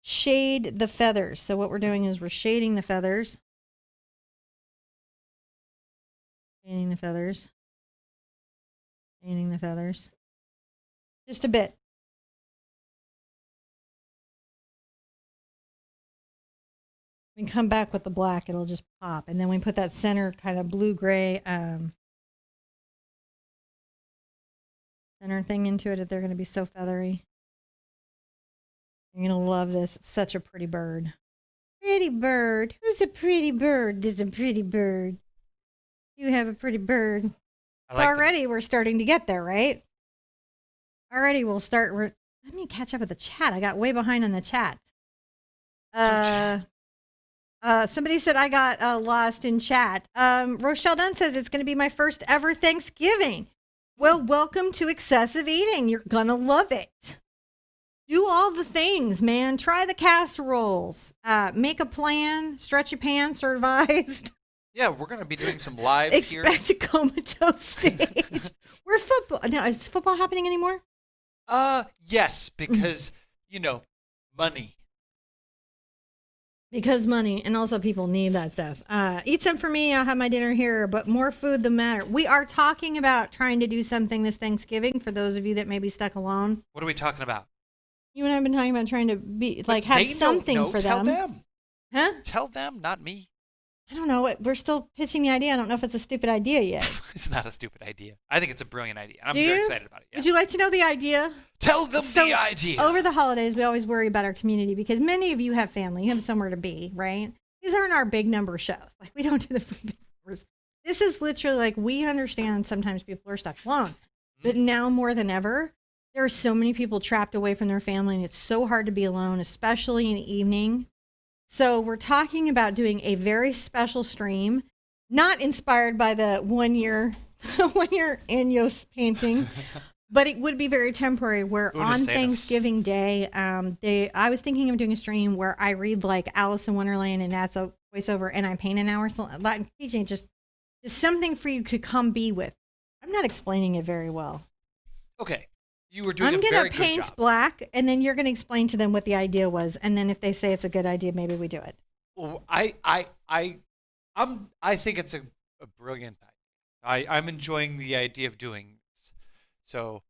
shade the feathers. So what we're doing is we're shading the feathers. Shading the feathers. Shading the feathers. Just a bit. We come back with the black, it'll just pop. And then we put that center kind of blue-gray center thing into it. They're going to be so feathery. You're going to love this. It's such a pretty bird. Pretty bird. Who's a pretty bird? This is a pretty bird. You have a pretty bird. So already we're starting to get there, right? Already we'll start. Let me catch up with the chat. I got way behind on the chat. Somebody said I got lost in chat. Rochelle Dunn says it's going to be my first ever Thanksgiving. Well, welcome to excessive eating. You're going to love it. Do all the things, man. Try the casseroles. Make a plan. Stretch your pants are advised. Yeah, we're going to be doing some lives here. Expect a comatose stage. We're football. Now, is football happening anymore? Yes, because, money. Because money, and also people need that stuff. Eat some for me. I'll have my dinner here, but more food the matter. We are talking about trying to do something this Thanksgiving for those of you that may be stuck alone. What are we talking about? You and I have been talking about trying to be like have something for them. Tell them. Huh? Tell them, not me. I don't know. We're still pitching the idea. I don't know if it's a stupid idea yet. It's not a stupid idea. I think it's a brilliant idea. I'm very excited about it. Yeah. Would you like to know the idea? Tell them the idea. Over the holidays, we always worry about our community because many of you have family. You have somewhere to be, right? These aren't our big number shows. Like, we don't do the big numbers. This is literally like, we understand sometimes people are stuck alone. But now more than ever, there are so many people trapped away from their family, and it's so hard to be alone, especially in the evening. So we're talking about doing a very special stream, not inspired by the one-year Anyos painting, but it would be very temporary, where on Thanksgiving Day, I was thinking of doing a stream where I read like Alice in Wonderland, and that's a voiceover, and I paint an hour. So teaching just something for you to come be with. I'm not explaining it very well. Okay. You were doing a very good job. I'm going to paint black, and then you're going to explain to them what the idea was, and then if they say it's a good idea, maybe we do it. Well, I think it's a brilliant idea. I'm enjoying the idea of doing this. So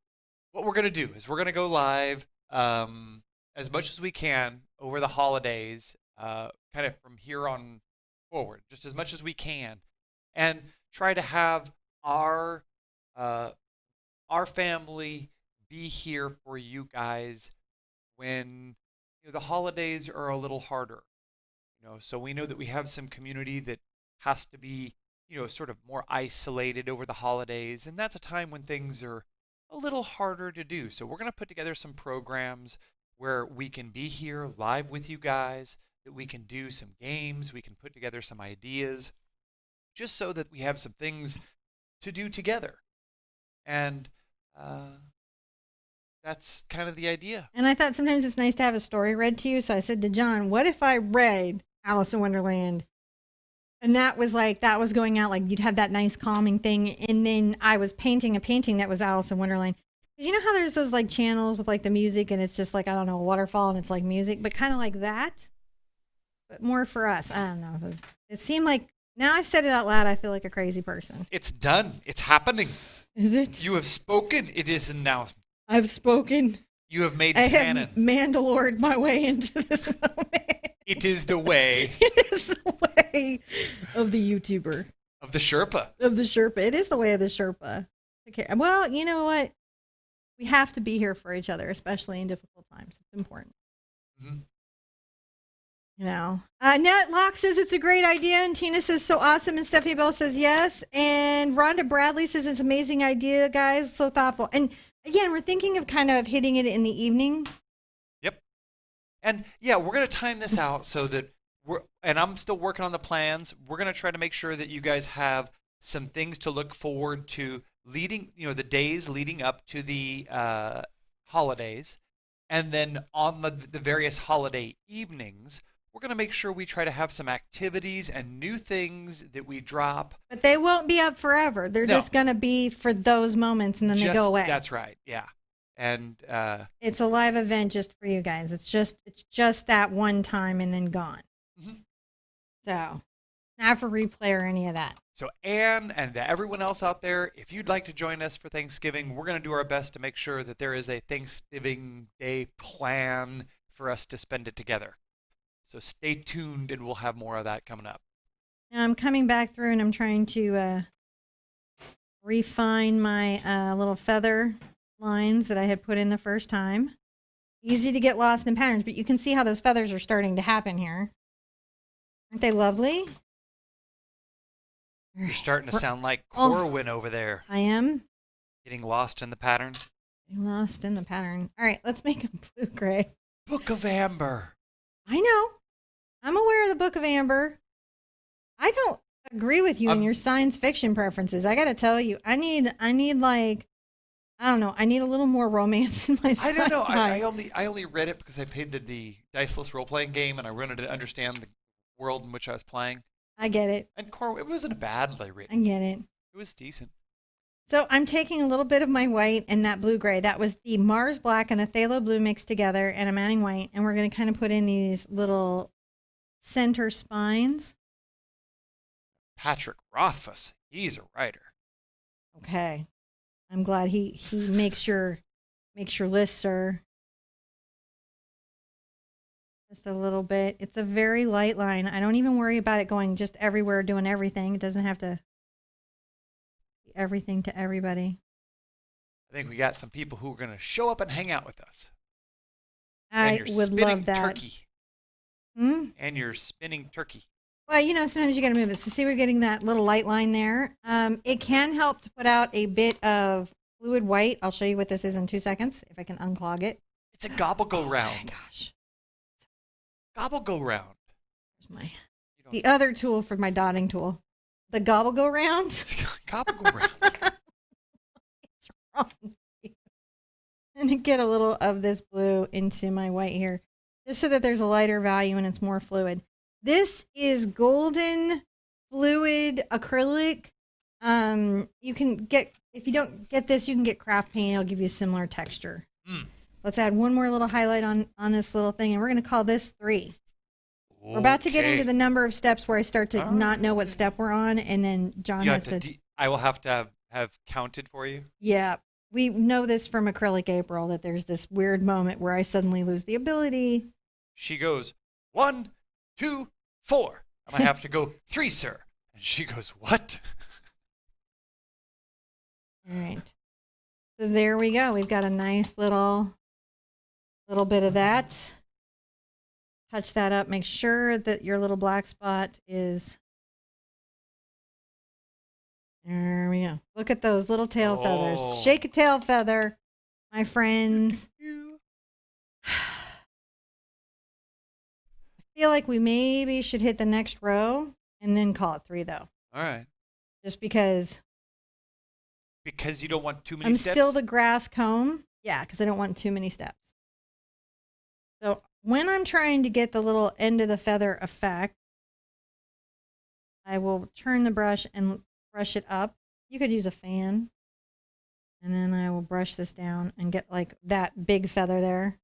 what we're going to do is we're going to go live as much as we can over the holidays, kind of from here on forward, just as much as we can, and try to have our family be here for you guys when the holidays are a little harder. So we know that we have some community that has to be sort of more isolated over the holidays, and that's a time when things are a little harder to do. So we're going to put together some programs where we can be here live with you guys, that we can do some games, we can put together some ideas, just so that we have some things to do together. And that's kind of the idea. And I thought sometimes it's nice to have a story read to you. So I said to John, what if I read Alice in Wonderland? And that was going out, like you'd have that nice calming thing. And then I was painting a painting that was Alice in Wonderland. You know how there's those like channels with like the music, and it's just like, I don't know, a waterfall, and it's like music, but kind of like that, but more for us. I don't know. It seemed like, now I've said it out loud, I feel like a crazy person. It's done. It's happening. Is it? You have spoken. It is now. I've spoken. You have made canon. I have Mandalored my way into this moment. It is the way. It is the way of the YouTuber. Of the Sherpa. Of the Sherpa. It is the way of the Sherpa. Okay. Well, you know what? We have to be here for each other, especially in difficult times. It's important. Mm-hmm. Netlock says it's a great idea, and Tina says so awesome, and Stephanie Bell says yes, and Rhonda Bradley says it's an amazing idea, guys, so thoughtful. And again, we're thinking of kind of hitting it in the evening. Yep. And yeah, we're going to time this out so that and I'm still working on the plans. We're going to try to make sure that you guys have some things to look forward to leading, the days leading up to the holidays. And then on the various holiday evenings, we're going to make sure we try to have some activities and new things that we drop. But they won't be up forever. They're just going to be for those moments, and then they go away. That's right. Yeah. And it's a live event just for you guys. It's just that one time and then gone. Mm-hmm. So, not for replay or any of that. So, Anne and everyone else out there, if you'd like to join us for Thanksgiving, we're going to do our best to make sure that there is a Thanksgiving Day plan for us to spend it together. So stay tuned, and we'll have more of that coming up. Now I'm coming back through, and I'm trying to refine my little feather lines that I had put in the first time. Easy to get lost in patterns, but you can see how those feathers are starting to happen here. Aren't they lovely? You're starting to sound like Corwin over there. I am. Getting lost in the pattern. Getting lost in the pattern. All right, let's make a blue-gray. Book of Amber. I know. I'm aware of the Book of Amber. I don't agree with you in your science fiction preferences. I got to tell you, I need like, I don't know. I need a little more romance in my sci-fi. I don't know. I only read it because I played the diceless role-playing game, and I wanted to understand the world in which I was playing. I get it. And it wasn't badly written. I get it. It was decent. So I'm taking a little bit of my white and that blue-gray. That was the Mars black and the phthalo blue mixed together, and I'm adding white, and we're going to kind of put in these little center spines. Patrick Rothfuss, he's a writer. Okay. I'm glad he makes your list, sir. Just a little bit. It's a very light line. I don't even worry about it going just everywhere doing everything. It doesn't have to be everything to everybody. I think we got some people who are going to show up and hang out with us. I would love that. Turkey. And you're spinning turkey. Well, sometimes you got to move it. So see, we're getting that little light line there. It can help to put out a bit of fluid white. I'll show you what this is in 2 seconds, if I can unclog it. It's a gobble-go-round. Oh, my gosh. Gobble-go-round. Here's the other tool for my dotting tool. The gobble-go-round. Gobble-go-round. What's wrong with you? I'm going to get a little of this blue into my white here, just so that there's a lighter value and it's more fluid. This is golden fluid acrylic. You can get, if you don't get this, you can get craft paint. It'll give you a similar texture. Let's add one more little highlight on this little thing, and we're going to call this 3. Okay. We're about to get into the number of steps where I start to not know what step we're on, and then John has to... I will have to have counted for you? Yeah. We know this from Acrylic April, that there's this weird moment where I suddenly lose the ability. She goes, 1, 2, 4. And I have to go, 3, sir. And she goes, what? All right. So there we go. We've got a nice little bit of that. Touch that up. Make sure that your little black spot is... There we go. Look at those little tail feathers. Shake a tail feather, my friends. I feel like we maybe should hit the next row and then call it 3, though. All right. Just because... Because you don't want too many steps? I'm still the grass comb. Yeah, because I don't want too many steps. So when I'm trying to get the little end of the feather effect, I will turn the brush and brush it up. You could use a fan. And then I will brush this down and get like that big feather there.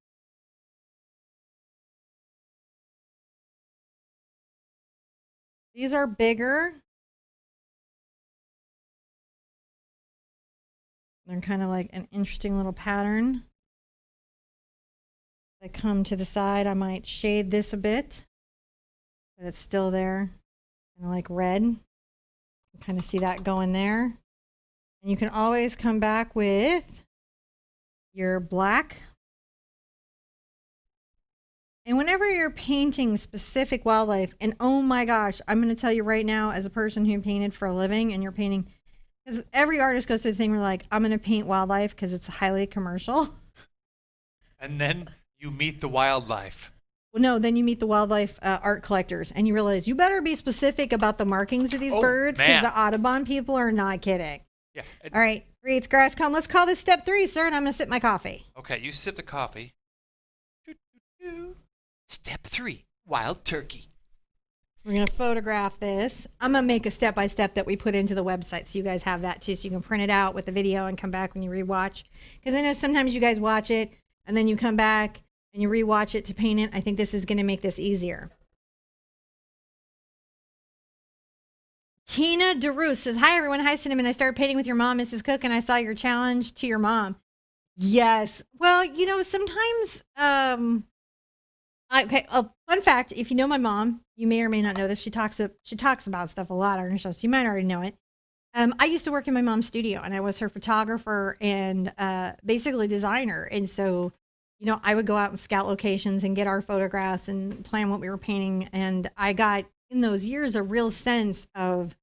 These are bigger. They're kind of like an interesting little pattern. If I come to the side, I might shade this a bit, but it's still there, kind of like red. You kind of see that going there. And you can always come back with your black. And whenever you're painting specific wildlife, and oh my gosh, I'm going to tell you right now, as a person who painted for a living, and you're painting, because every artist goes through the thing where like, I'm going to paint wildlife because it's highly commercial. And then you meet the wildlife. Well, no, then you meet the wildlife art collectors and you realize you better be specific about the markings of these birds because the Audubon people are not kidding. Yeah. All right. 3 8 grass comb. Let's call this step 3, sir, and I'm going to sip my coffee. Okay, you sip the coffee. Step 3, wild turkey. We're going to photograph this. I'm going to make a step-by-step that we put into the website so you guys have that too, so you can print it out with the video and come back when you rewatch. Because I know sometimes you guys watch it and then you come back and you rewatch it to paint it. I think this is going to make this easier. Tina DeRoos says, hi, everyone. Hi, Cinnamon. I started painting with your mom, Mrs. Cook, and I saw your challenge to your mom. Yes. Well, you know, sometimes, okay, a fun fact, if you know my mom, you may or may not know this. She talks about stuff a lot on her show, so you might already know it. I used to work in my mom's studio, and I was her photographer and basically designer. And so, you know, I would go out and scout locations and get our photographs and plan what we were painting. And I got, in those years, a real sense of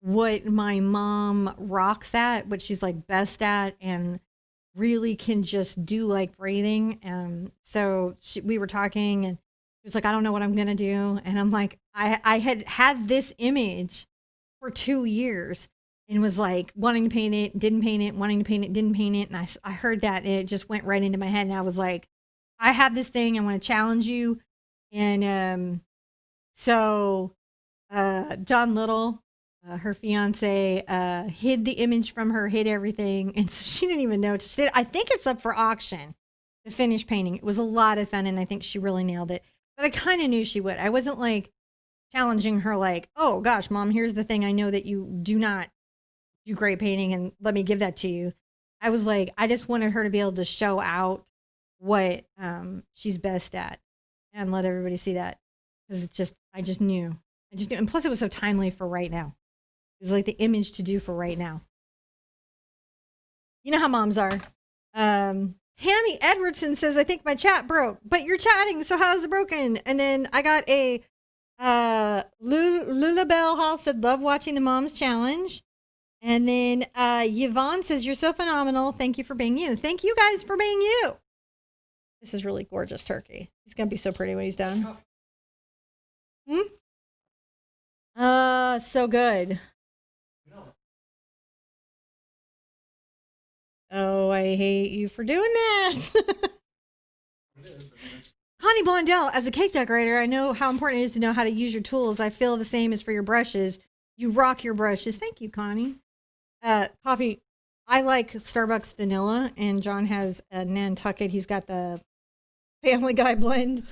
what my mom rocks at, what she's like best at, and really can just do like breathing. So we were talking and she was like, I don't know what I'm going to do. And I'm like, I had this image for 2 years and was like wanting to paint it, didn't paint it, wanting to paint it, didn't paint it. And I heard that and it just went right into my head. And I was like, I have this thing. I want to challenge you. And so John Little, her fiance, hid the image from her, hid everything. And so she didn't even know. I think it's up for auction, the finished painting. It was a lot of fun, and I think she really nailed it. But I kind of knew she would. I wasn't like challenging her like, oh, gosh, Mom, here's the thing. I know that you do not do great painting, and let me give that to you. I was like, I just wanted her to be able to show out what she's best at and let everybody see that. Because I just knew. And plus it was so timely for right now. It was like the image to do for right now. You know how moms are. Hammy Edwardson says, I think my chat broke, but you're chatting, so how's it broken? And then I got a Lulabelle Hall said, love watching the Moms Challenge. And then Yvonne says, you're so phenomenal. Thank you for being you. Thank you guys for being you. This is really gorgeous turkey. He's going to be so pretty when he's done. So good. Oh, I hate you for doing that. Connie Blondell, as a cake decorator, I know how important it is to know how to use your tools. I feel the same as for your brushes. You rock your brushes. Thank you, Connie. Coffee. I like Starbucks vanilla, and John has a Nantucket. He's got the Family Guy blend.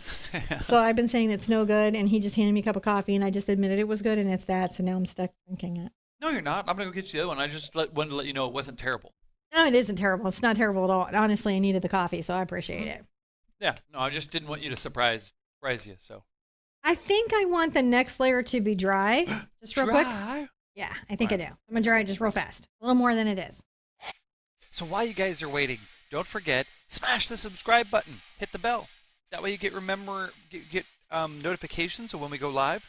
So I've been saying it's no good, and he just handed me a cup of coffee, and I just admitted it was good, and it's that. So now I'm stuck drinking it. No, you're not. I'm going to go get you the other one. I just wanted to let you know it wasn't terrible. No, it isn't terrible. It's not terrible at all. And honestly, I needed the coffee, so I appreciate it. Yeah. No, I just didn't want you to surprise you. So I think I want the next layer to be dry. Just real quick. Yeah, I think I do. I'm going to dry it just real fast. A little more than it is. So while you guys are waiting, don't forget, smash the subscribe button. Hit the bell. That way you get notifications of when we go live.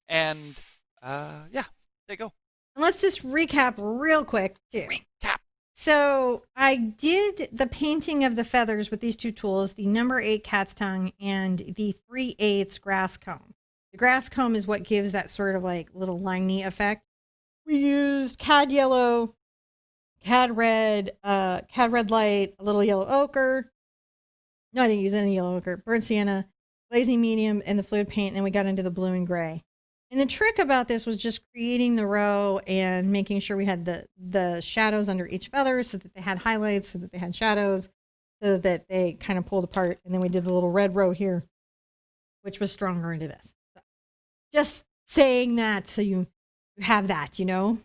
And yeah, there you go. And let's just recap real quick, too. Recap. So I did the painting of the feathers with these two tools, the number 8 cat's tongue and the 3/8 grass comb. The grass comb is what gives that sort of like little liney effect. We used cad yellow, cad red light, a little yellow ochre. No, I didn't use any yellow ochre. Burnt sienna, glazing medium, and the fluid paint. And then we got into the blue and gray. And the trick about this was just creating the row and making sure we had the shadows under each feather so that they had highlights, so that they had shadows, so that they kind of pulled apart. And then we did the little red row here, which was stronger into this. So just saying that so you have that, you know?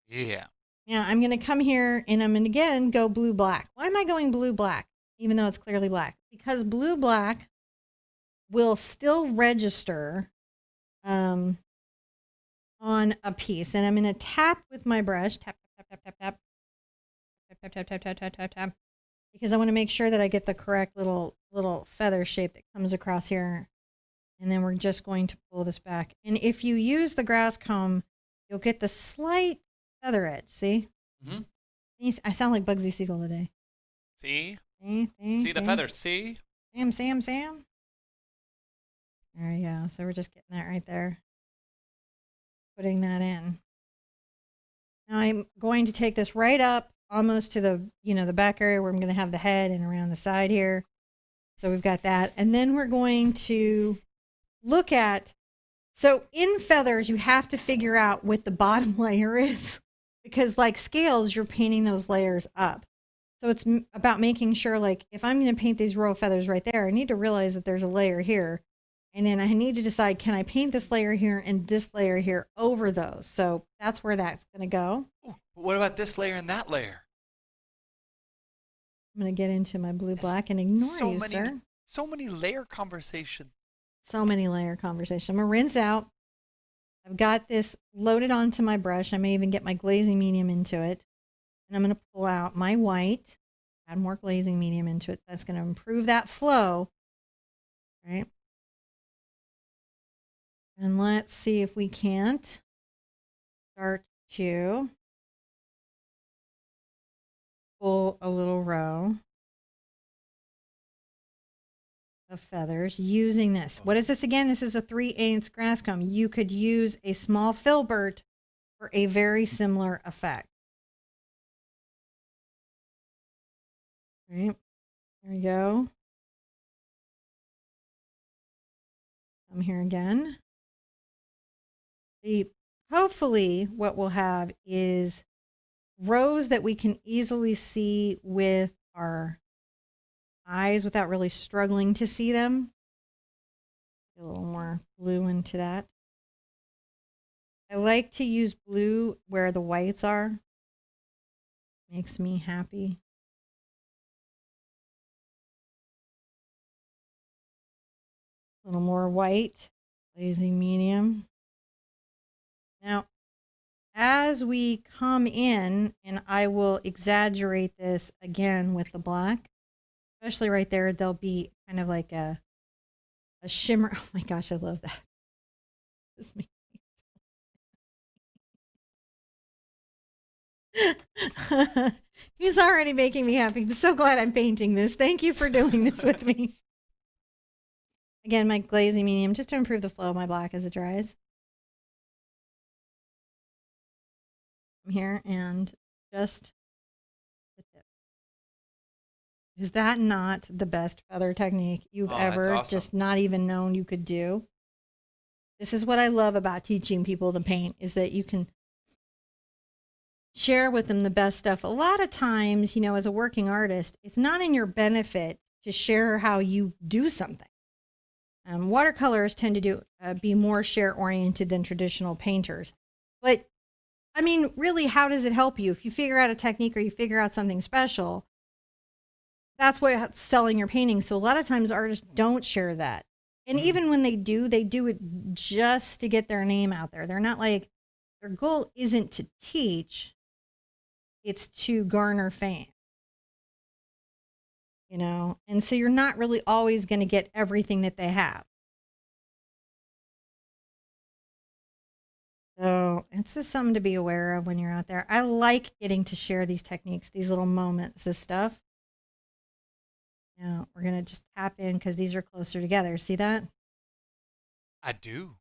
Yeah. Yeah, I'm going to come here and I'm going to again go blue-black. Why am I going blue-black, even though it's clearly black? Because blue-black will still register on a piece, and I'm going to tap with my brush, tap, tap, tap, tap, tap, tap, tap, tap, tap, tap, tap, tap, because I want to make sure that I get the correct little feather shape that comes across here, and then we're just going to pull this back. And if you use the grass comb, you'll get the slight feather edge. See? Mm-hmm. I sound like Bugsy Siegel today. See the feathers. See? Sam. There you go. So we're just getting that right there. Putting that in. Now I'm going to take this right up almost to the, the back area where I'm going to have the head and around the side here. So we've got that. And then we're going to look at, so in feathers, you have to figure out what the bottom layer is because like scales, you're painting those layers up. So it's about making sure, like, if I'm going to paint these row of feathers right there, I need to realize that there's a layer here. And then I need to decide, can I paint this layer here and this layer here over those? So that's where that's going to go. Ooh, but what about this layer and that layer? I'm going to get into my blue black and ignore you, sir. So many layer conversations. So many layer conversation. I'm going to rinse out. I've got this loaded onto my brush. I may even get my glazing medium into it. And I'm going to pull out my white, add more glazing medium into it. That's going to improve that flow, right? And let's see if we can't start to pull a little row of feathers using this. What is this again? This is a 3/8 grass comb. You could use a small filbert for a very similar effect. Right, there we go. Come here again. Hopefully what we'll have is rows that we can easily see with our eyes without really struggling to see them. A little more blue into that. I like to use blue where the whites are. Makes me happy. A little more white, glazing medium. Now, as we come in, and I will exaggerate this again with the black, especially right there, there'll be kind of like a shimmer. Oh my gosh, I love that. This makes me He's already making me happy. I'm so glad I'm painting this. Thank you for doing this with me. Again, my glazing medium, just to improve the flow of my black as it dries. I'm here and just is that not the best feather technique you've ever just not even known you could do? This is what I love about teaching people to paint, is that you can share with them the best stuff. A lot of times, as a working artist, it's not in your benefit to share how you do something. Watercolors tend to be more share oriented than traditional painters. But I mean, really, how does it help you? If you figure out a technique or you figure out something special, that's what's selling your painting. So a lot of times artists don't share that. And even when they do it just to get their name out there. They're not like, their goal isn't to teach, it's to garner fame. And so you're not really always going to get everything that they have. So it's just something to be aware of when you're out there. I like getting to share these techniques, these little moments, this stuff. Now we're going to just tap in because these are closer together. See that? I do.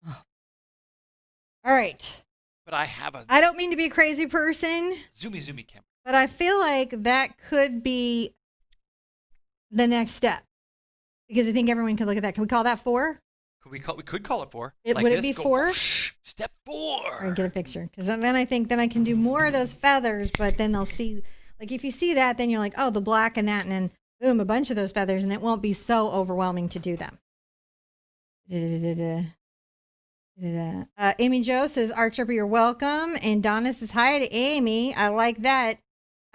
Oh. All right. But I don't mean to be a crazy person. Zoomy camera. But I feel like that could be the next step. Because I think everyone could look at that. Can we call that 4? We could call it 4. Would it be 4? Step 4. Or get a picture. Because then I think I can do more of those feathers, but then they'll see, like if you see that, then you're like, oh, the black and that, and then boom, a bunch of those feathers, and it won't be so overwhelming to do them. Amy Jo says, Art Sherpa, you're welcome. And Donna says, hi to Amy. I like that.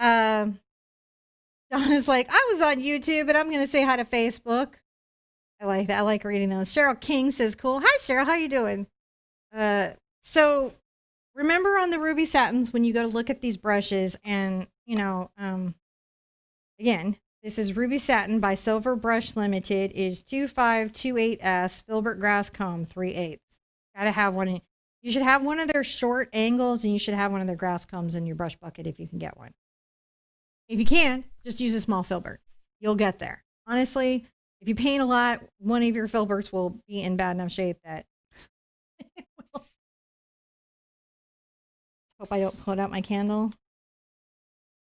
Donna's like, I was on YouTube, but I'm going to say hi to Facebook. I like that. I like reading those. Cheryl King says, cool. Hi, Cheryl. How you doing? So remember on the Ruby Satins, when you go to look at these brushes and, again, this is Ruby Satin by Silver Brush Limited. It is 2528S Filbert Grass Comb 3/8. Got to have one. You should have one of their short angles, and you should have one of their grass combs in your brush bucket if you can get one. If you can't, just use a small filbert. You'll get there. Honestly, If you paint a lot, one of your filberts will be in bad enough shape that. Hope I don't put out my candle.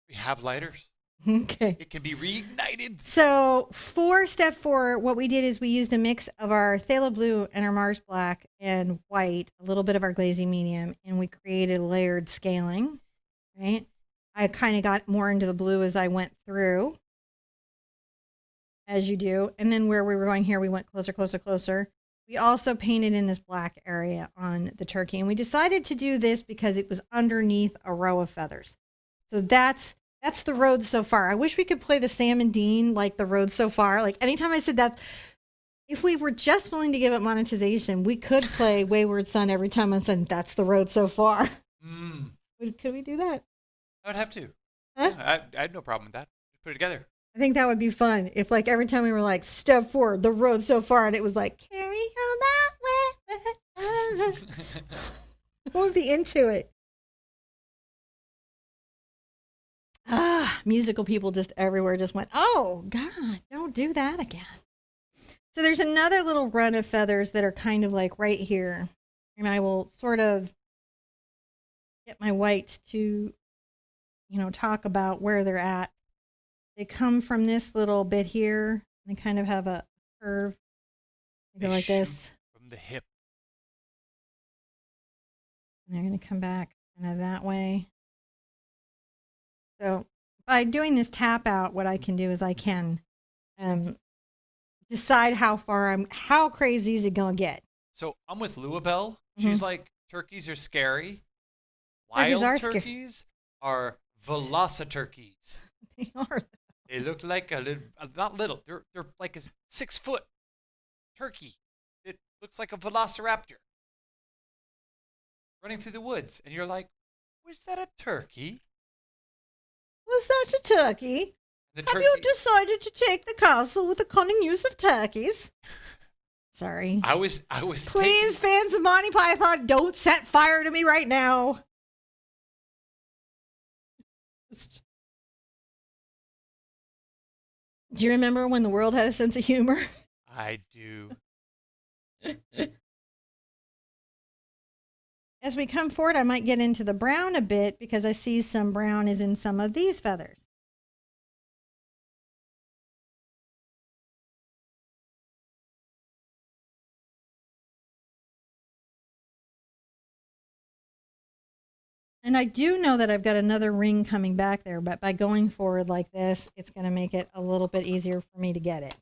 We have lighters. Okay. It can be reignited. So for step 4, what we did is we used a mix of our phthalo blue and our Mars black and white, a little bit of our glazing medium, and we created layered scaling, right? I kind of got more into the blue as I went through, as you do. And then where we were going here, we went closer, closer, closer. We also painted in this black area on the turkey. And we decided to do this because it was underneath a row of feathers. So that's the road so far. I wish we could play the Sam and Dean, like the road so far. Like anytime I said that, if we were just willing to give up monetization, we could play Wayward Son every time I said that's the road so far. Could we do that? I would have to. Huh? Yeah, I had no problem with that. Just put it together. I think that would be fun if, like, every time we were like, step 4, the road so far, and it was like, carry on that way. I would be into it. Musical people just everywhere just went, oh, God, don't do that again. So there's another little run of feathers that are kind of like right here. And I will sort of get my whites to, talk about where they're at. They come from this little bit here. They kind of have a curve. They go like this. From the hip. And they're going to come back kind of that way. So by doing this tap out, what I can do is I can decide how crazy is it going to get. So I'm with Louabelle. She's like, turkeys are scary. Turkeys Wild turkeys are velociturkeys. They are. They look like a little, not little. They're like a 6-foot turkey. It looks like a velociraptor running through the woods, and you're like, "Was that a turkey? Was that a turkey? Have you decided to take the castle with the cunning use of turkeys?" Sorry. I was. Please, fans of Monty Python, don't set fire to me right now. Do you remember when the world had a sense of humor? I do. As we come forward, I might get into the brown a bit because I see some brown is in some of these feathers. And I do know that I've got another ring coming back there, but by going forward like this, it's going to make it a little bit easier for me to get it.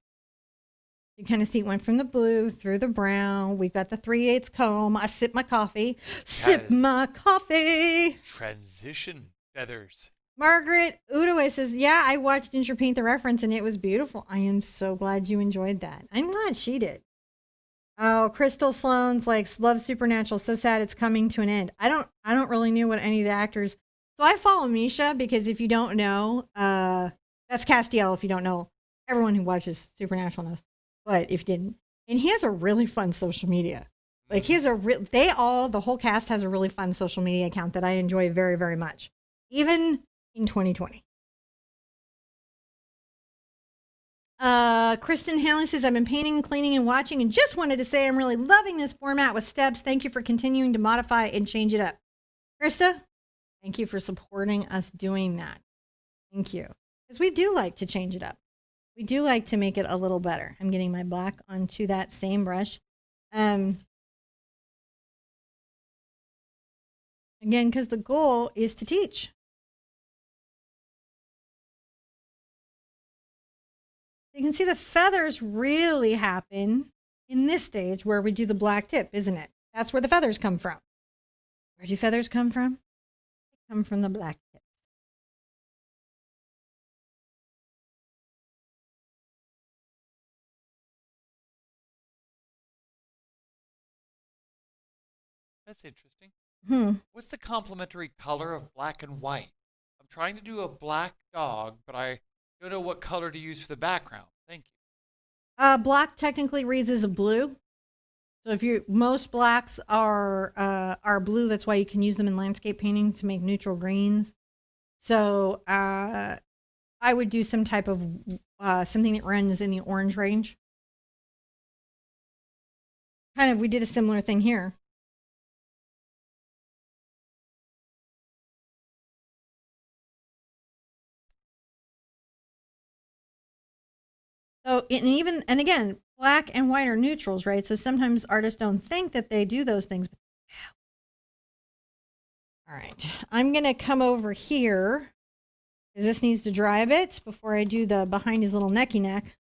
You kind of see it went from the blue through the brown. We've got the 3/8 comb. I sip my coffee. Sip my coffee. Transition feathers. Margaret Udaway says, yeah, I watched Ginger paint the reference and it was beautiful. I am so glad you enjoyed that. I'm glad she did. Oh, Crystal Sloan's like, love Supernatural. So sad it's coming to an end. I don't really know what any of the actors. So I follow Misha because if you don't know, that's Castiel. If you don't know, everyone who watches Supernatural knows. But if you didn't, and he has a really fun social media. Like the whole cast has a really fun social media account that I enjoy very, very much, even in 2020. Kristen Haley says, I've been painting, cleaning, and watching, and just wanted to say I'm really loving this format with steps. Thank you for continuing to modify and change it up. Krista, thank you for supporting us doing that. Thank you. Because we do like to change it up. We do like to make it a little better. I'm getting my black onto that same brush. Again, because the goal is to teach. You can see the feathers really happen in this stage where we do the black tip, isn't it? That's where the feathers come from. Where do feathers come from? They come from the black tip. That's interesting. What's the complementary color of black and white? I'm trying to do a black dog, but I don't know what color to use for the background. Thank you. Black technically reads as a blue. So most blacks are blue. That's why you can use them in landscape painting to make neutral greens. So I would do some type of something that runs in the orange range. Kind of, we did a similar thing here. So, and again, black and white are neutrals, right? So sometimes artists don't think that they do those things. All right, I'm gonna come over here because this needs to dry a bit before I do the behind his little necky neck.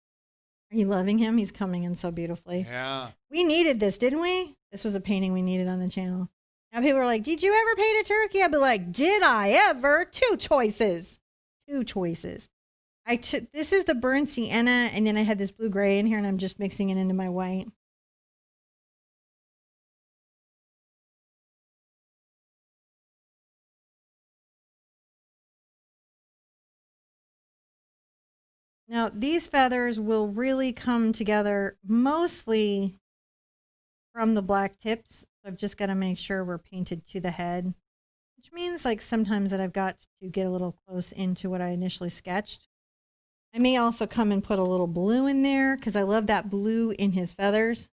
Are you loving him? He's coming in so beautifully. Yeah. We needed this, didn't we? This was a painting we needed on the channel. Now people are like, did you ever paint a turkey? I'd be like, did I ever? Two choices. This is the burnt sienna, and then I had this blue gray in here, and I'm just mixing it into my white. Now, these feathers will really come together mostly from the black tips. I've just got to make sure we're painted to the head, which means like sometimes that I've got to get a little close into what I initially sketched. I may also come and put a little blue in there because I love that blue in his feathers.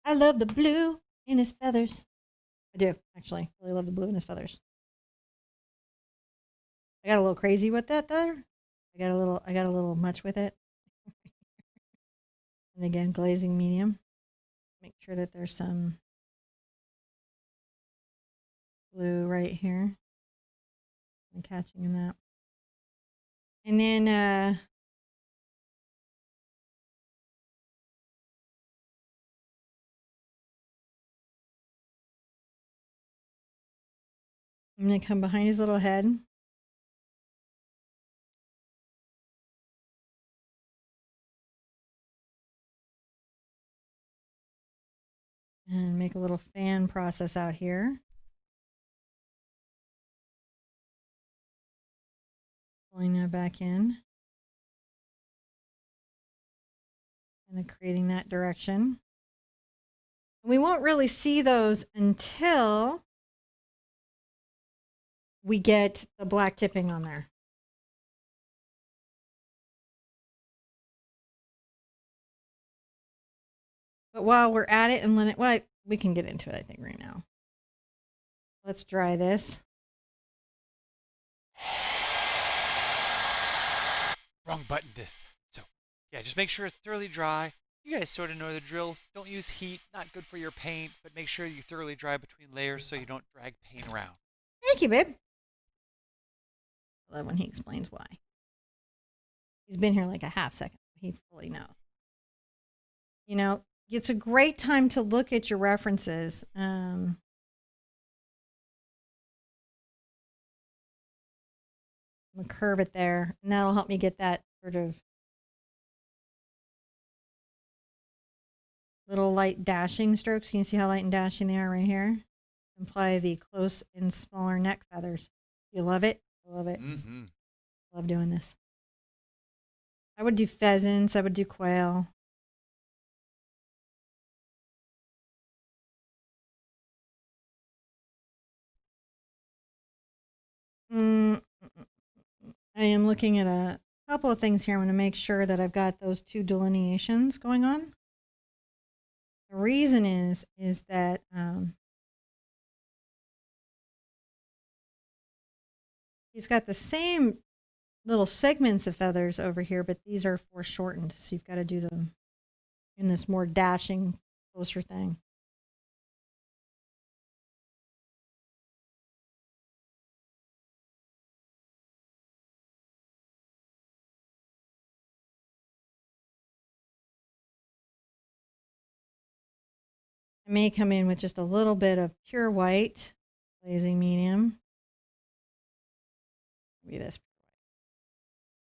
I love the blue in his feathers. I do, actually. Really love the blue in his feathers. I got a little crazy with that there. I got a little much with it. And again, glazing medium. Make sure that there's some blue right here. I'm catching in that. And then I'm gonna come behind his little head. And make a little fan process out here. Pulling that back in. And creating that direction. We won't really see those until we get the black tipping on there. But while we're at it and let it, well, we can get into it, I think, right now. Let's dry this. Wrong button this. So, yeah, just make sure it's thoroughly dry. You guys sort of know the drill. Don't use heat, not good for your paint, but make sure you thoroughly dry between layers so you don't drag paint around. Thank you, babe. I love when he explains why. He's been here like a half second. He fully knows. You know, it's a great time to look at your references. I'm gonna curve it there, and that'll help me get that sort of little light dashing strokes. Can you see how light and dashing they are right here? Apply the close and smaller neck feathers. You love it? I love it. Mm-hmm. Love doing this. I would do pheasants. I would do quail. I am looking at a couple of things here. I want to make sure that I've got those two delineations going on. The reason is that he's got the same little segments of feathers over here, but these are foreshortened. So you've got to do them in this more dashing, closer thing. I may come in with just a little bit of pure white, glazing medium. Maybe this.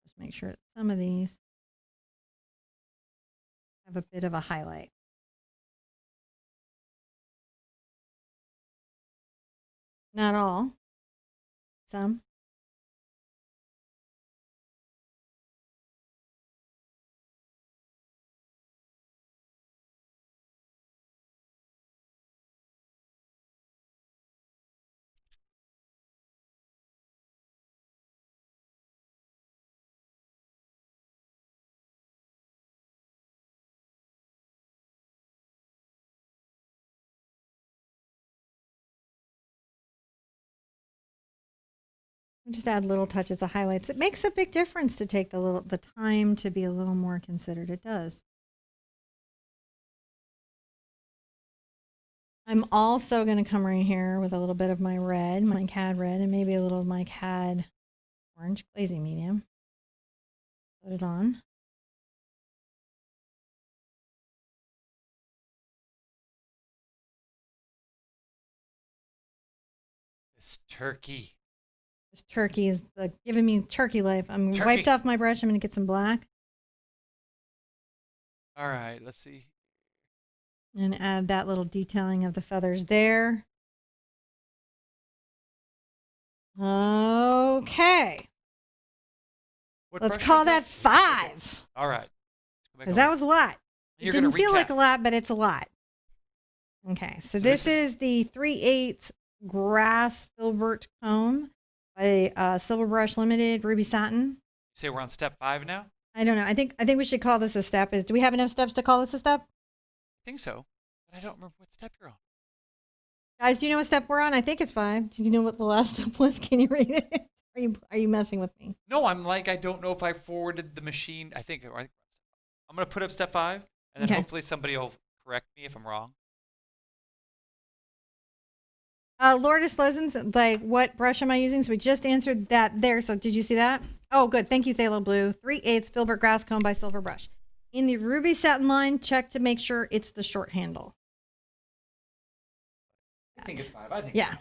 Just make sure that some of these have a bit of a highlight. Not all. Some. Just add little touches of highlights. It makes a big difference to take the time to be a little more considered. It does. I'm also going to come right here with a little bit of my red, my CAD red, and maybe a little of my CAD orange, glazing medium. Put it on. This turkey. This turkey is giving me turkey life. I'm wiped off my brush. I'm going to get some black. All right, let's see. And add that little detailing of the feathers there. Okay. Let's call that 5. All right. Because that was a lot. It didn't feel like a lot, but it's a lot. Okay, so this is the 3/8 grass filbert comb by Silver Brush Limited, Ruby Satin. Say we're on step 5 now? I don't know. I think we should call this a step. Do we have enough steps to call this a step? I think so, but I don't remember what step you're on. Guys, do you know what step we're on? I think it's 5. Do you know what the last step was? Can you read it? Are you messing with me? No, I'm like, I don't know if I forwarded the machine. I'm going to put up step 5, and then hopefully somebody will correct me if I'm wrong. Lourdes Lessons, like, what brush am I using? So we just answered that there. So did you see that? Oh, good. Thank you, Phthalo Blue. 3/8 filbert grass comb by Silver Brush. In the Ruby Satin line, check to make sure it's the short handle. I think it's 5. Yeah.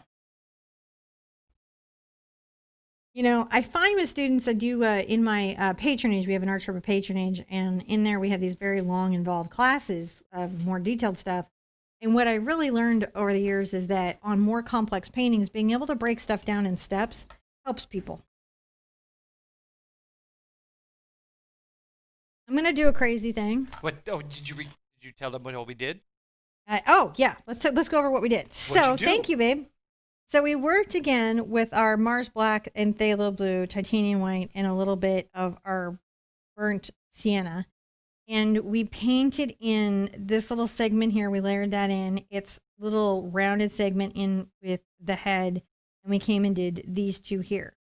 You know, I find with students, I do in my patronage, we have an Art Sherpa patronage, and in there we have these very long, involved classes of more detailed stuff. And what I really learned over the years is that on more complex paintings, being able to break stuff down in steps helps people. I'm going to do a crazy thing. What? Oh, did you tell them what we did? Oh, yeah. Let's go over what we did. So thank you, babe. So we worked again with our Mars Black and Phthalo Blue, Titanium White, and a little bit of our burnt sienna. And we painted in this little segment here. We layered that in. It's little rounded segment in with the head. And we came and did these two here.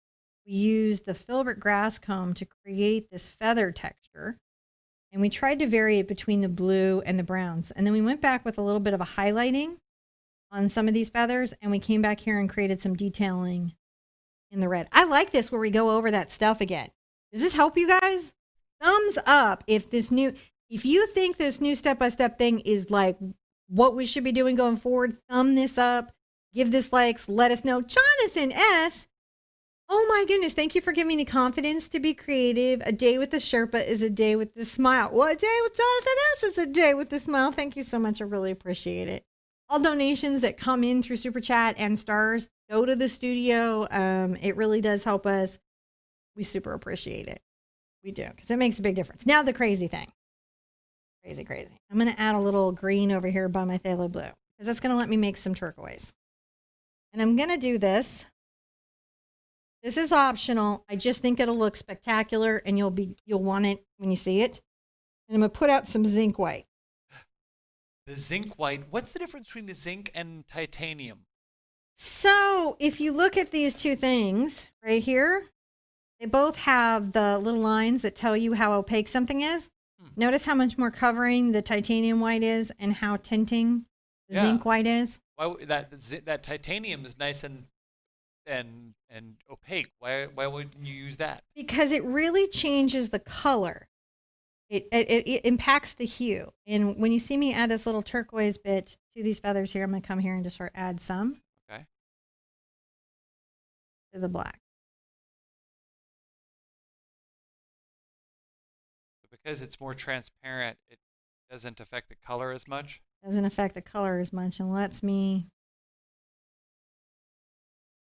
We used the filbert grass comb to create this feather texture. And we tried to vary it between the blue and the browns. And then we went back with a little bit of a highlighting on some of these feathers. And we came back here and created some detailing in the red. I like this where we go over that stuff again. Does this help you guys? Thumbs up if you think this new step-by-step thing is like what we should be doing going forward. Thumb this up, give this likes, let us know. Jonathan S. Oh my goodness, thank you for giving me the confidence to be creative. A day with the Sherpa is a day with the smile. Well, a day with Jonathan S. is a day with the smile. Thank you so much. I really appreciate it. All donations that come in through Super Chat and stars go to the studio. It really does help us. We super appreciate it. We do, because it makes a big difference. Now the crazy thing. Crazy. I'm going to add a little green over here by my Phthalo Blue, because that's going to let me make some turquoise. And I'm going to do this. This is optional. I just think it'll look spectacular, and you'll want it when you see it. And I'm going to put out some zinc white. The zinc white. What's the difference between the zinc and titanium? So if you look at these two things right here, they both have the little lines that tell you how opaque something is. Notice how much more covering the titanium white is and how tinting the zinc white is. Why that titanium is nice and opaque. Why wouldn't you use that? Because it really changes the color. It impacts the hue. And when you see me add this little turquoise bit to these feathers here, I'm going to come here and just add some. Okay. To the black. Because it's more transparent, it doesn't affect the color as much? Doesn't affect the color as much and lets me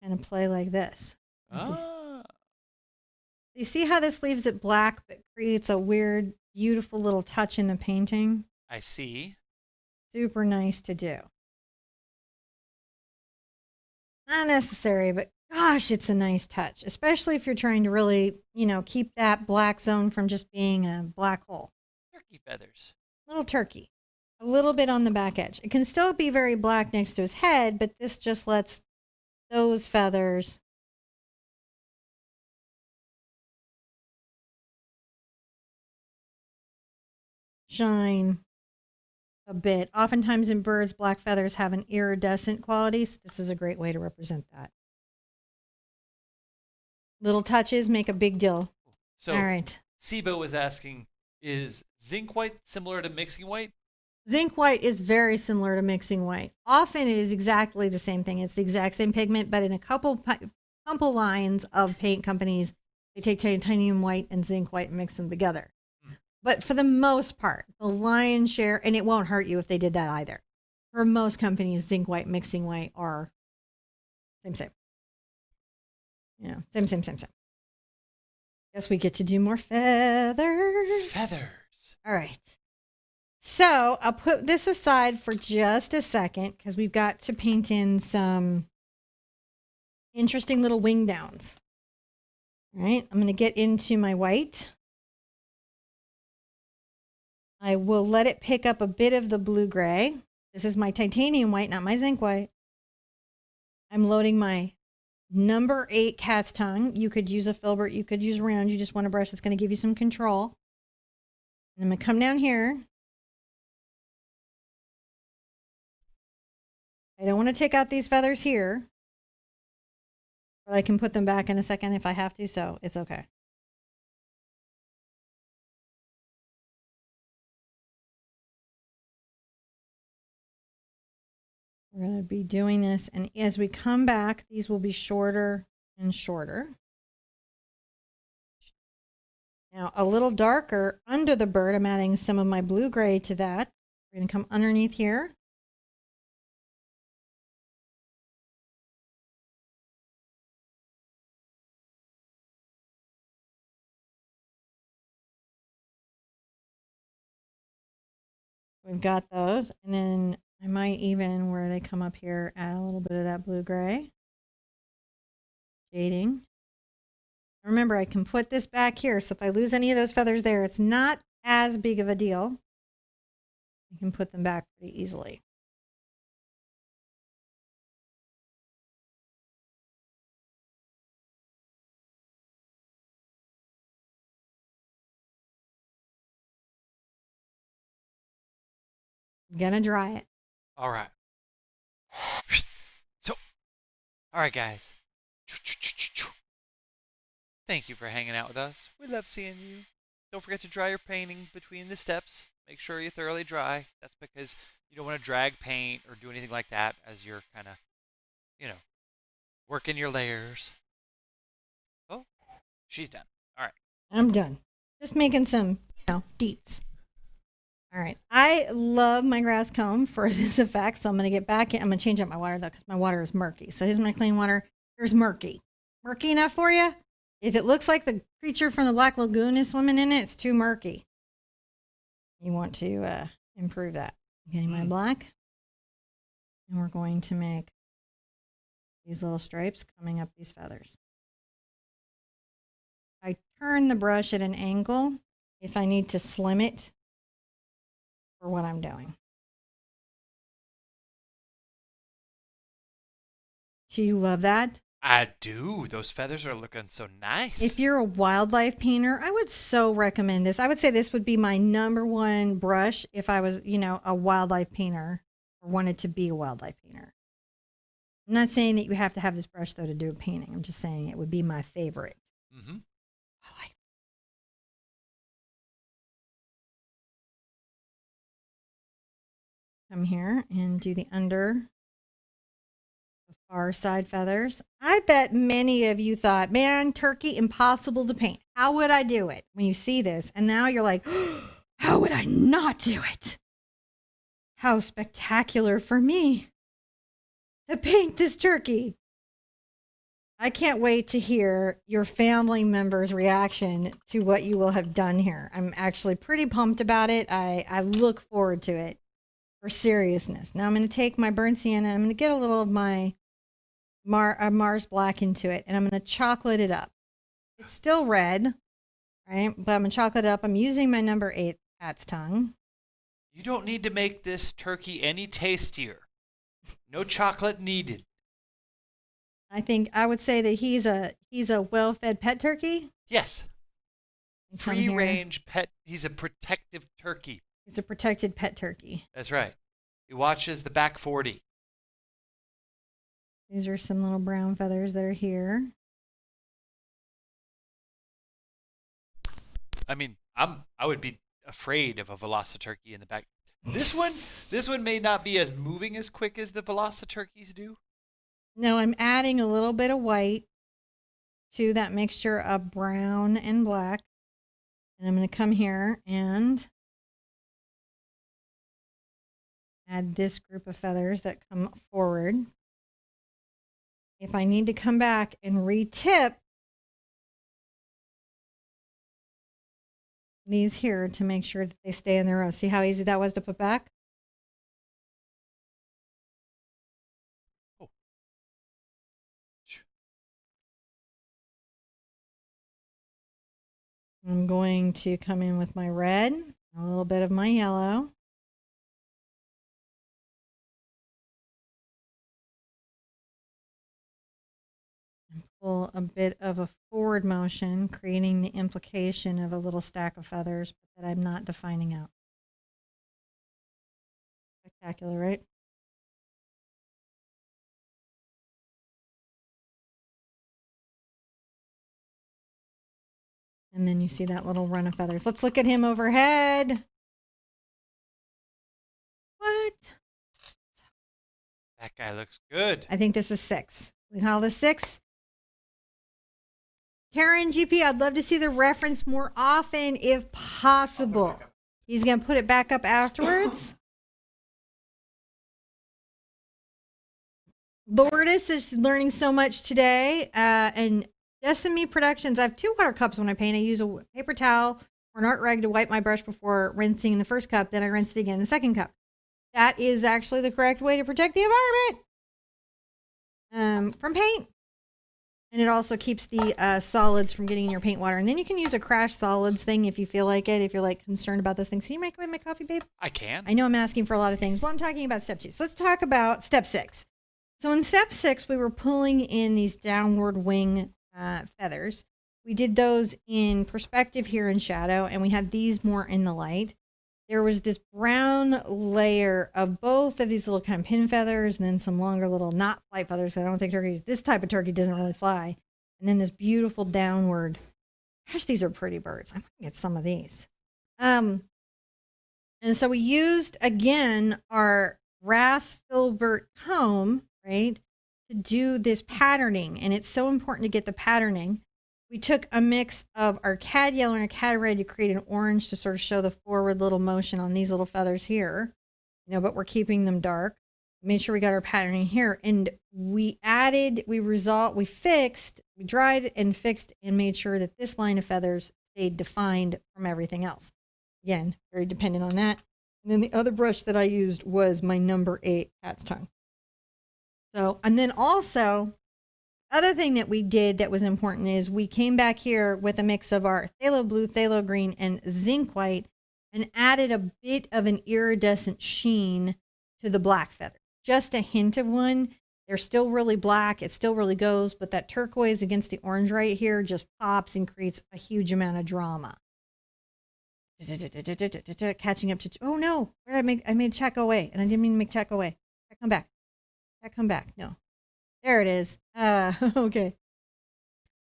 kind of play like this. Ah. You see how this leaves it black but creates a weird, beautiful little touch in the painting? I see. Super nice to do. Not necessary, but gosh, it's a nice touch, especially if you're trying to really, keep that black zone from just being a black hole. Turkey feathers. Little turkey. A little bit on the back edge. It can still be very black next to his head, but this just lets those feathers shine a bit. Oftentimes in birds, black feathers have an iridescent quality. So this is a great way to represent that. Little touches make a big deal. So, all right. Sibo was asking, is zinc white similar to mixing white? Zinc white is very similar to mixing white. Often it is exactly the same thing. It's the exact same pigment, but in a couple lines of paint companies, they take titanium white and zinc white and mix them together. But for the most part, the lion's share, and it won't hurt you if they did that either. For most companies, zinc white, mixing white are same. Yeah, same. Guess we get to do more feathers. Feathers. All right. So I'll put this aside for just a second because we've got to paint in some interesting little wing downs. All right, I'm going to get into my white. I will let it pick up a bit of the blue-gray. This is my titanium white, not my zinc white. I'm loading my number 8 cat's tongue. You could use a filbert, you could use round. You just want a brush that's going to give you some control. And I'm going to come down here. I don't want to take out these feathers here, but I can put them back in a second if I have to, so it's okay. We're going to be doing this, and as we come back, these will be shorter and shorter. Now, a little darker under the bird, I'm adding some of my blue-gray to that. We're going to come underneath here. We've got those, and then I might even, where they come up here, add a little bit of that blue-gray shading. Remember, I can put this back here, so if I lose any of those feathers there, it's not as big of a deal. I can put them back pretty easily. I'm gonna dry it. All right. So, all right, guys. Thank you for hanging out with us. We love seeing you. Don't forget to dry your painting between the steps. Make sure you thoroughly dry. That's because you don't want to drag paint or do anything like that as you're kind of, working your layers. Oh, she's done. All right. I'm done. Just making some, deets. All right. I love my grass comb for this effect, so I'm going to get back in. I'm going to change up my water, though, because my water is murky. So here's my clean water. Here's murky. Murky enough for you? If it looks like the creature from the Black Lagoon is swimming in it, it's too murky. You want to improve that. Getting my black. And we're going to make these little stripes coming up these feathers. I turn the brush at an angle if I need to slim it for what I'm doing. Do you love that? I do. Those feathers are looking so nice. If you're a wildlife painter, I would so recommend this. I would say this would be my #1 brush if I was, a wildlife painter or wanted to be a wildlife painter. I'm not saying that you have to have this brush, though, to do a painting. I'm just saying it would be my favorite. Mm-hmm. I like come here and do the under the far side feathers. I bet many of you thought, man, turkey, impossible to paint. How would I do it? When you see this, and now you're like, how would I not do it? How spectacular for me to paint this turkey. I can't wait to hear your family members' reaction to what you will have done here. I'm actually pretty pumped about it. I look forward to it for seriousness. Now I'm going to take my burnt sienna. I'm going to get a little of my Mars Black into it, and I'm going to chocolate it up. It's still red, right? But I'm going to chocolate it up. I'm using my number 8 cat's tongue. You don't need to make this turkey any tastier. No chocolate needed. I think I would say that he's a well-fed pet turkey. Yes. Free-range pet. He's a protective turkey. He's a protected pet turkey. That's right. He watches the back 40. These are some little brown feathers that are here. I mean, I would be afraid of a velociturkey in the back. This one may not be as moving as quick as the velociturkeys do. No, I'm adding a little bit of white to that mixture of brown and black. And I'm going to come here and add this group of feathers that come forward. If I need to come back and re-tip these here to make sure that they stay in their row. See how easy that was to put back? Oh. I'm going to come in with my red, a little bit of my yellow. And pull a bit of a forward motion, creating the implication of a little stack of feathers that I'm not defining out. Spectacular, right? And then you see that little run of feathers. Let's look at him overhead. What? That guy looks good. I think this is 6. We call this 6. Karen GP, I'd love to see the reference more often if possible. He's going to put it back up afterwards. Lourdes is learning so much today. And Sesame Productions, I have 2 water cups when I paint. I use a paper towel or an art rag to wipe my brush before rinsing in the first cup. Then I rinse it again in the second cup. That is actually the correct way to protect the environment from paint. And it also keeps the solids from getting in your paint water. And then you can use a crash solids thing if you feel like it, if you're like concerned about those things. Can you make my coffee, babe? I can. I know I'm asking for a lot of things. Well, I'm talking about step 2. So let's talk about step 6. So in step 6, we were pulling in these downward wing feathers. We did those in perspective here in shadow, and we have these more in the light. There was this brown layer of both of these little kind of pin feathers and then some longer little not flight feathers. I don't think turkeys, this type of turkey doesn't really fly. And then this beautiful downward. Gosh, these are pretty birds. I'm going to get some of these. And so we used, again, our Ras filbert comb, right, to do this patterning. And it's so important to get the patterning. We took a mix of our cad yellow and our cad red to create an orange to sort of show the forward little motion on these little feathers here, you know, but we're keeping them dark. Made sure we got our patterning here, and we added, we fixed, we dried and fixed and made sure that this line of feathers stayed defined from everything else. Again, very dependent on that. And then the other brush that I used was my number 8 cat's tongue. So, and then also, other thing that we did that was important is we came back here with a mix of our phthalo blue, phthalo green, and zinc white and added a bit of an iridescent sheen to the black feather. Just a hint of one. They're still really black. It still really goes, but that turquoise against the orange right here just pops and creates a huge amount of drama. Catching up to, oh no, where did I made chat go away, and I didn't mean to make chat go away. Come back. Come back. No. There it is. Okay.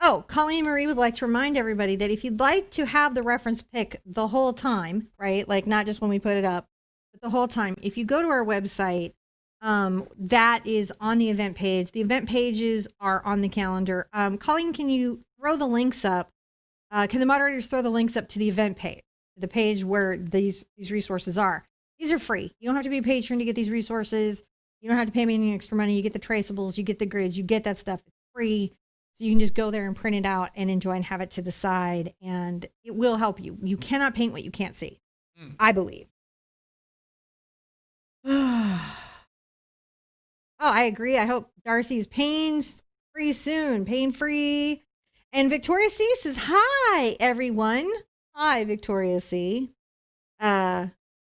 Oh, Colleen Marie would like to remind everybody that if you'd like to have the reference pick the whole time, right? Like not just when we put it up, but the whole time. If you go to our website, that is on the event page. The event pages are on the calendar. Colleen, can you throw the links up? Can the moderators throw the links up to the event page, the page where these resources are? These are free. You don't have to be a patron to get these resources. You don't have to pay me any extra money. You get the traceables, you get the grids, you get that stuff. It's free. So you can just go there and print it out and enjoy and have it to the side. And it will help you. You cannot paint what you can't see, I believe. Oh, I agree. I hope Darcy's pain-free soon. Pain-free. And Victoria C says, hi, everyone. Hi, Victoria C.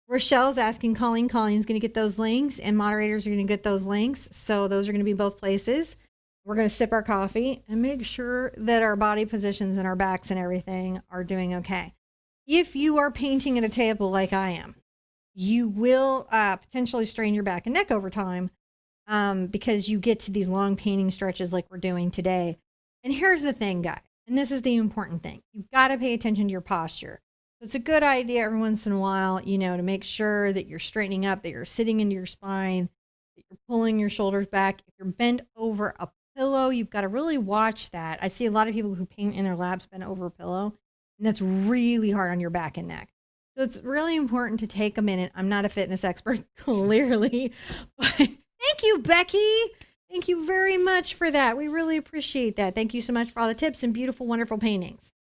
Rochelle's asking Colleen. Colleen's going to get those links, and moderators are going to get those links. So those are going to be both places. We're going to sip our coffee and make sure that our body positions and our backs and everything are doing okay. If you are painting at a table like I am, you will potentially strain your back and neck over time because you get to these long painting stretches like we're doing today. And here's the thing, guys, and this is the important thing. You've got to pay attention to your posture. So it's a good idea every once in a while, you know, to make sure that you're straightening up, that you're sitting into your spine, that you're pulling your shoulders back. If you're bent over a pillow, you've got to really watch that. I see a lot of people who paint in their laps bent over a pillow, and that's really hard on your back and neck. So it's really important to take a minute. I'm not a fitness expert, clearly, but thank you, Becky. Thank you very much for that. We really appreciate that. Thank you so much for all the tips and beautiful, wonderful paintings.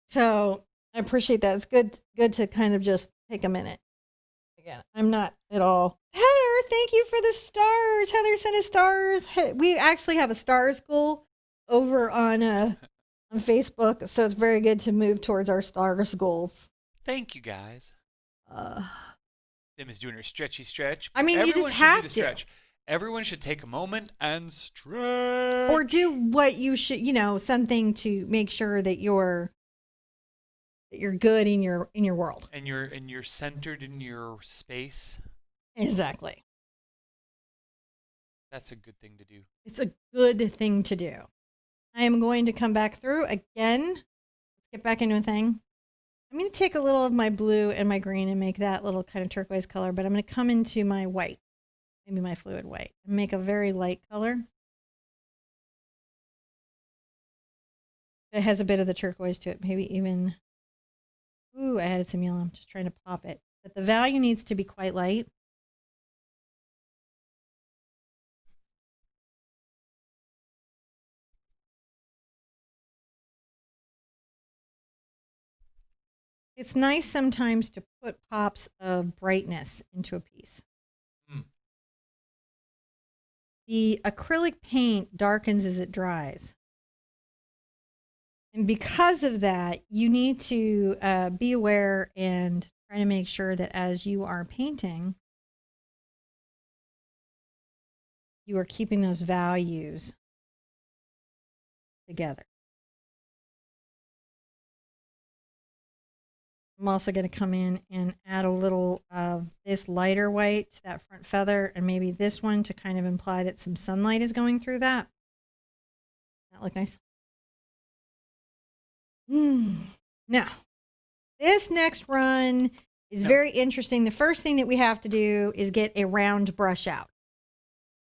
So I appreciate that. It's good to kind of just take a minute. Again, I'm not at all. Heather, thank you for the stars. Heather sent us stars. We actually have a stars goal over on Facebook, so it's very good to move towards our stars goals. Thank you, guys. Tim is doing her stretchy stretch. I mean, everyone you just have to stretch. Everyone should take a moment and stretch. Or do what you should, you know, something to make sure that you're good in your world. And you're centered in your space. Exactly. That's a good thing to do. It's a good thing to do. I am going to come back through again. Let's get back into a thing. I'm going to take a little of my blue and my green and make that little kind of turquoise color, but I'm going to come into my white, maybe my fluid white, and make a very light color. It has a bit of the turquoise to it, maybe even, ooh, I added some yellow. I'm just trying to pop it. But the value needs to be quite light. It's nice sometimes to put pops of brightness into a piece. The acrylic paint darkens as it dries. And because of that, you need to be aware and try to make sure that as you are painting, you are keeping those values together. I'm also going to come in and add a little of this lighter white to that front feather, and maybe this one to kind of imply that some sunlight is going through that. That look nice? Now, this next run is very interesting. The first thing that we have to do is get a round brush out.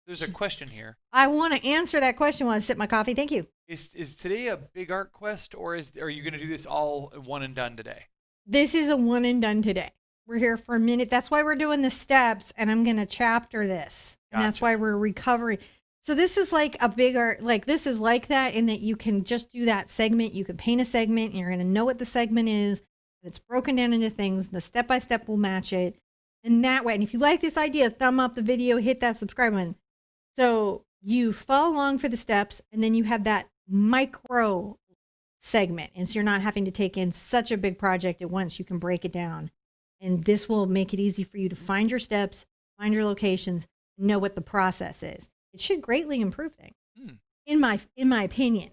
There's a question here. I want to answer that question while I sip my coffee. Thank you. Is today a big art quest, or are you going to do this all one and done today? This is a one and done today. We're here for a minute. That's why we're doing the steps, and I'm going to chapter this. Gotcha. And that's why we're recovering. So this is like a bigger, like this is like that in that you can just do that segment. You can paint a segment, and you're going to know what the segment is. It's broken down into things. The step-by-step will match it. And that way, and if you like this idea, thumb up the video, hit that subscribe button. So you follow along for the steps, and then you have that micro segment. And so you're not having to take in such a big project at once. You can break it down. And this will make it easy for you to find your steps, find your locations, know what the process is. It should greatly improve things, in my opinion.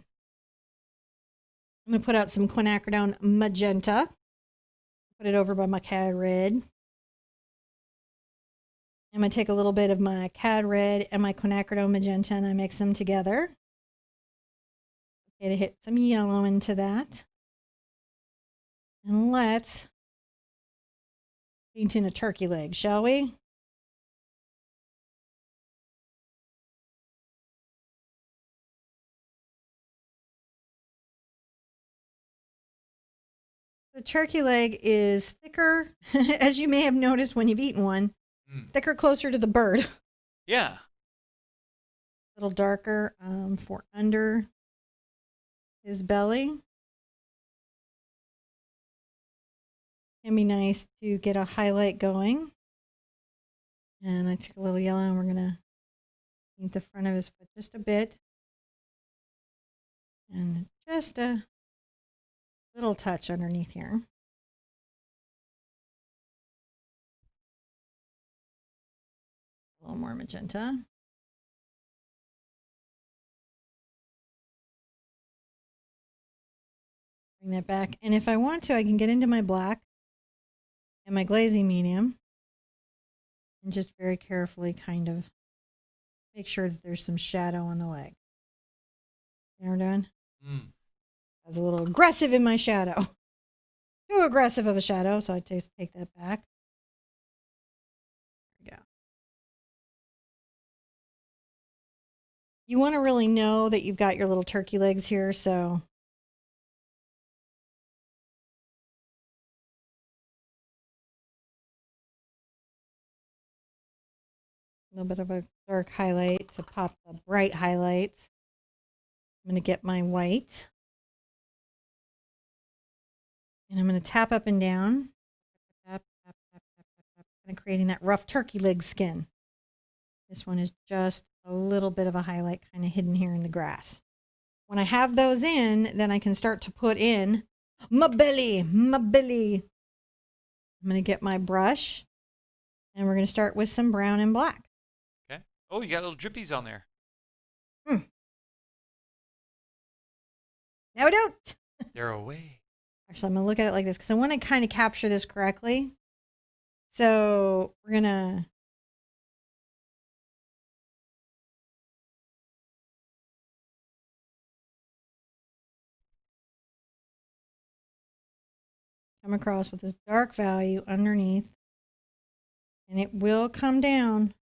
I'm going to put out some quinacridone magenta. Put it over by my cad red. I'm going to take a little bit of my cad red and my quinacridone magenta, and I mix them together. Okay, to hit some yellow into that. And let's paint in a turkey leg, shall we? The turkey leg is thicker, as you may have noticed when you've eaten one, thicker closer to the bird. Yeah. A little darker for under his belly. Can be nice to get a highlight going. And I took a little yellow, and we're going to paint the front of his foot just a bit. And just a little touch underneath here. A little more magenta. Bring that back. And if I want to, I can get into my black and my glazing medium and just very carefully kind of make sure that there's some shadow on the leg. You know what I'm doing? I was a little aggressive in my shadow. Too aggressive of a shadow, so I just take that back. There we go. You want to really know that you've got your little turkey legs here, so a little bit of a dark highlight to pop the bright highlights. I'm going to get my white. And I'm going to tap up and down. Tap, tap, tap, tap, tap, tap. Kind of creating that rough turkey leg skin. This one is just a little bit of a highlight kind of hidden here in the grass. When I have those in, then I can start to put in my belly, my belly. I'm going to get my brush. And we're going to start with some brown and black. Okay. Oh, you got little drippies on there. No, I don't. They're away. Actually, I'm going to look at it like this because I want to kind of capture this correctly. So we're going to come across with this dark value underneath. And it will come down.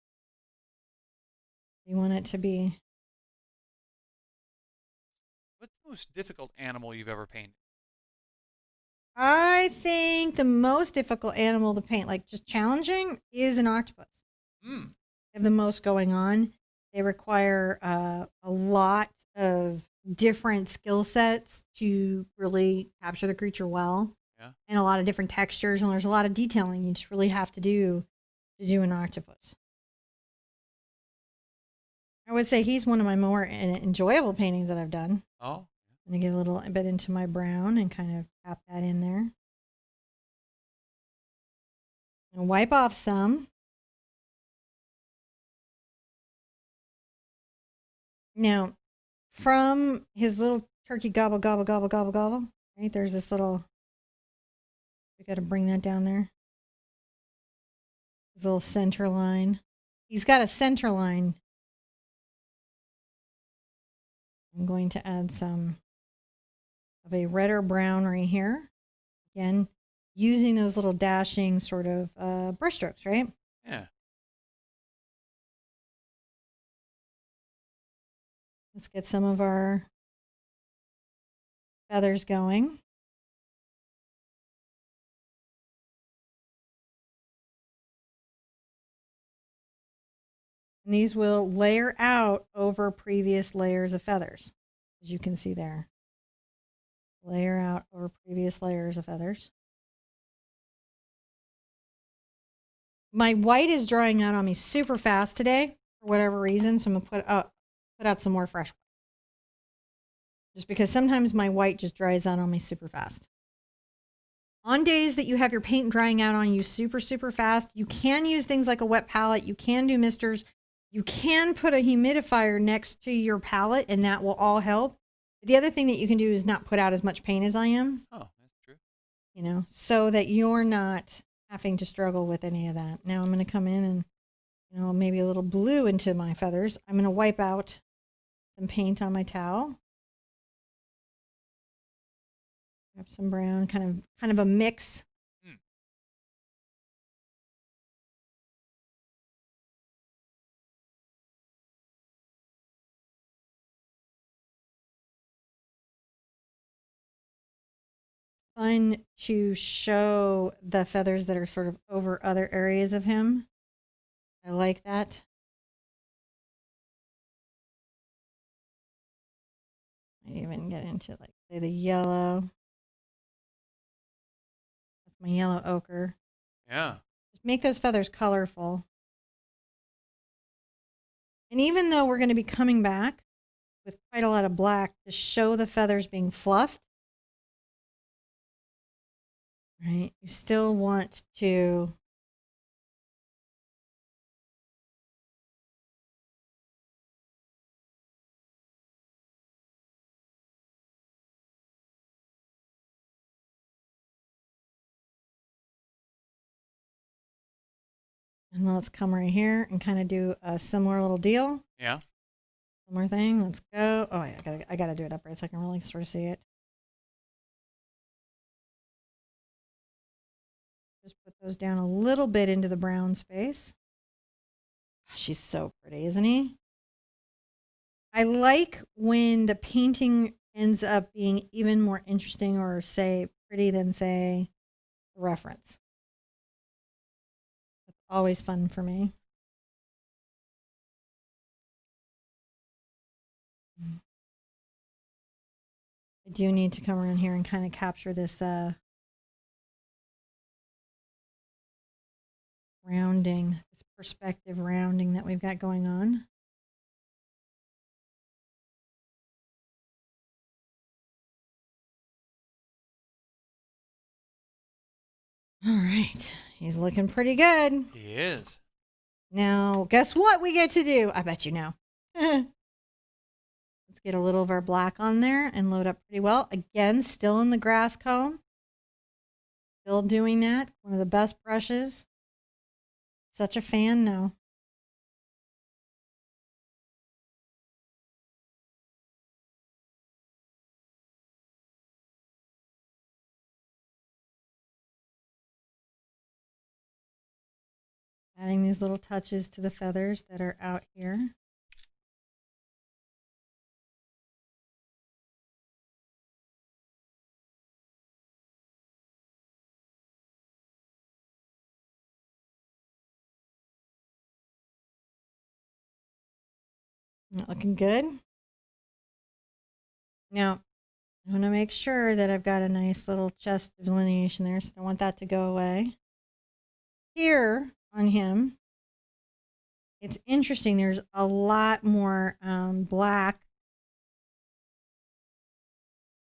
You want it to be. What's the most difficult animal you've ever painted? I think the most difficult animal to paint, like just challenging, is an octopus. They have the most going on. They require a lot of different skill sets to really capture the creature well. Yeah. And a lot of different textures, and there's a lot of detailing you just really have to do an octopus. I would say he's one of my more enjoyable paintings that I've done. Oh. I'm going to get a little bit into my brown and kind of tap that in there. And wipe off some. Now, from his little turkey gobble, gobble, gobble, gobble, gobble, right? There's this little, we got to bring that down there. His little center line. He's got a center line. I'm going to add some of a red or brown right here. Again, using those little dashing sort of brush strokes, right? Yeah. Let's get some of our feathers going. And these will layer out over previous layers of feathers, as you can see there. Layer out over previous layers of feathers. My white is drying out on me super fast today for whatever reason, so I'm going to put out some more fresh white. Just because sometimes my white just dries out on me super fast. On days that you have your paint drying out on you super, super fast, you can use things like a wet palette. You can do misters. You can put a humidifier next to your palette, and that will all help. The other thing that you can do is not put out as much paint as I am. Oh, that's true. You know, so that you're not having to struggle with any of that. Now I'm going to come in and, you know, maybe a little blue into my feathers. I'm going to wipe out some paint on my towel. Grab some brown, kind of a mix. Fun to show the feathers that are sort of over other areas of him. I like that. I even get into, like, say, the yellow. That's my yellow ochre. Yeah. Just make those feathers colorful. And even though we're going to be coming back with quite a lot of black to show the feathers being fluffed, right? You still want to And let's come right here and kind of do a similar little deal. Yeah. One more thing. Let's go. Oh, yeah, I gotta do it upright so I can really sort of see it. Just put those down a little bit into the brown space. She's so pretty, isn't he? I like when the painting ends up being even more interesting or, say, pretty than, say, the reference. It's always fun for me. I do need to come around here and kind of capture this rounding, this perspective rounding that we've got going on. All right, he's looking pretty good. He is. Now, guess what we get to do? I bet you know. Let's get a little of our black on there and load up pretty well. Again, still in the grass comb. Still doing that. One of the best brushes. Such a fan now. Adding these little touches to the feathers that are out here. Not looking good. Now, I want to make sure that I've got a nice little chest delineation there, so I don't want that to go away. Here on him, it's interesting. There's a lot more black.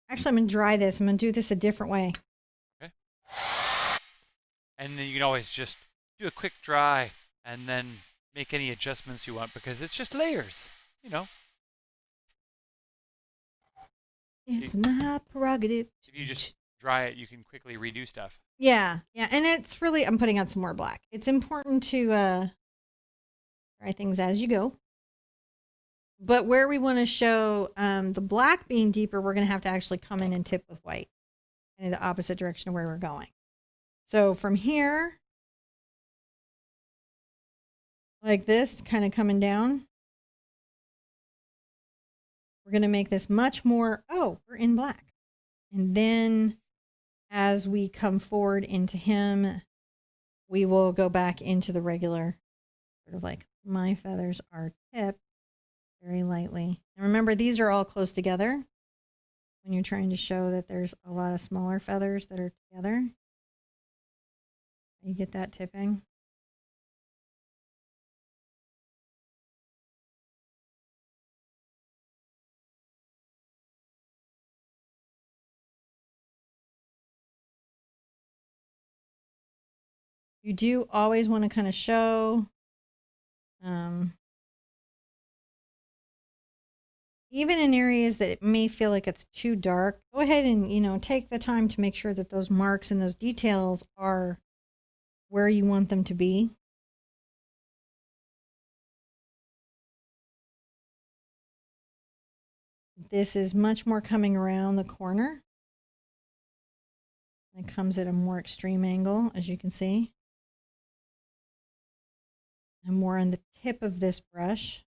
Actually, I'm going to dry this. I'm going to do this a different way. Okay. And then you can always just do a quick dry and then make any adjustments you want because it's just layers, you know. It's my prerogative. If you just dry it, you can quickly redo stuff. Yeah, yeah, and it's really, I'm putting out some more black. It's important to dry things as you go. But where we want to show the black being deeper, we're going to have to actually come in and tip with white in the opposite direction of where we're going. So from here, like this, kind of coming down, we're going to make this much more, oh, we're in black. And then as we come forward into him, we will go back into the regular, sort of like my feathers are tipped very lightly. And remember, these are all close together when you're trying to show that there's a lot of smaller feathers that are together. You get that tipping. You do always want to kind of show even in areas that it may feel like it's too dark, go ahead and, you know, take the time to make sure that those marks and those details are where you want them to be. This is much more coming around the corner. It comes at a more extreme angle, as you can see. And more on the tip of this brush.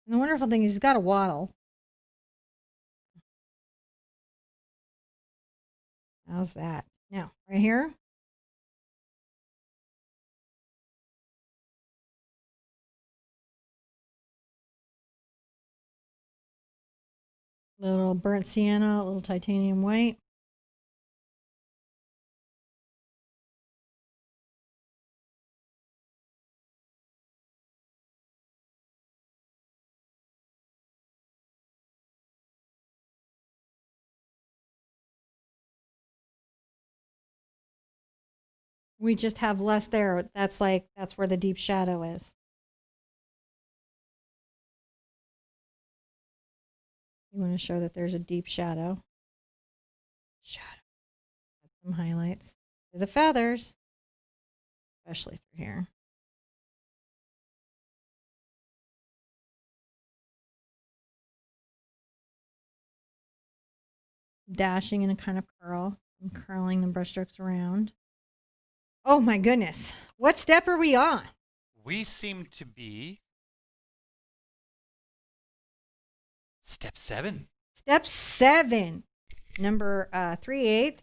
And the wonderful thing is he's got a waddle. How's that? Now, right here. Little burnt sienna, a little titanium white. We just have less there. That's where the deep shadow is. You want to show that there's a deep shadow. Some highlights. The feathers, especially through here. Dashing in a kind of curl. I'm curling the brushstrokes around. Oh my goodness. What step are we on? We seem to be step 7. Step 7. Number 3/8.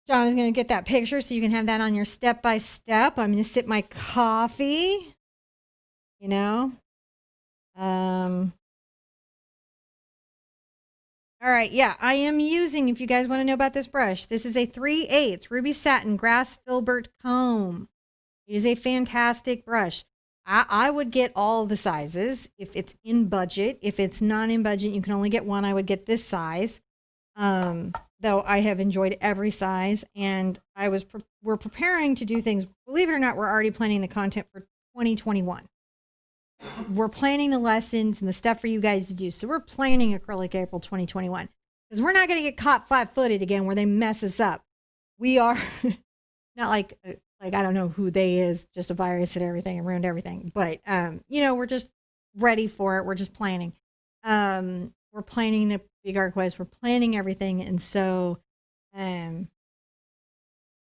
John is going to get that picture so you can have that on your step-by-step. I'm going to sip my coffee. You know. All right, yeah, I am using, if you guys want to know about this brush, this is a 3/8 Ruby Satin Grass Filbert Comb. It is a fantastic brush. I would get all the sizes if it's in budget. If it's not in budget, you can only get one. I would get this size. Though I have enjoyed every size, and we're preparing to do things. Believe it or not, we're already planning the content for 2021. We're planning the lessons and the stuff for you guys to do. So we're planning Acrylic April 2021 because we're not going to get caught flat-footed again where they mess us up. We are not like I don't know who they is, just a virus and everything and ruined everything. But you know, we're just ready for it. We're just planning. We're planning the big art quiz. We're planning everything, and so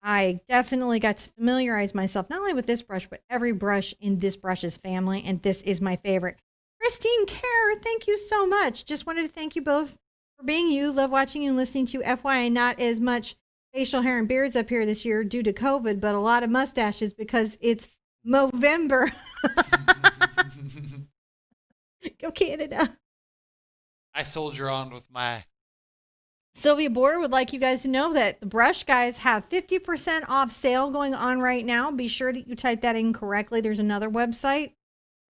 I definitely got to familiarize myself not only with this brush, but every brush in this brush's family, and this is my favorite. Christine Kerr, thank you so much. Just wanted to thank you both for being you. Love watching you and listening to you. FYI, not as much facial hair and beards up here this year due to COVID, but a lot of mustaches because it's Movember. Go Canada. I soldier on with my... Sylvia Board would like you guys to know that the brush guys have 50% off sale going on right now. Be sure that you type that in correctly. There's another website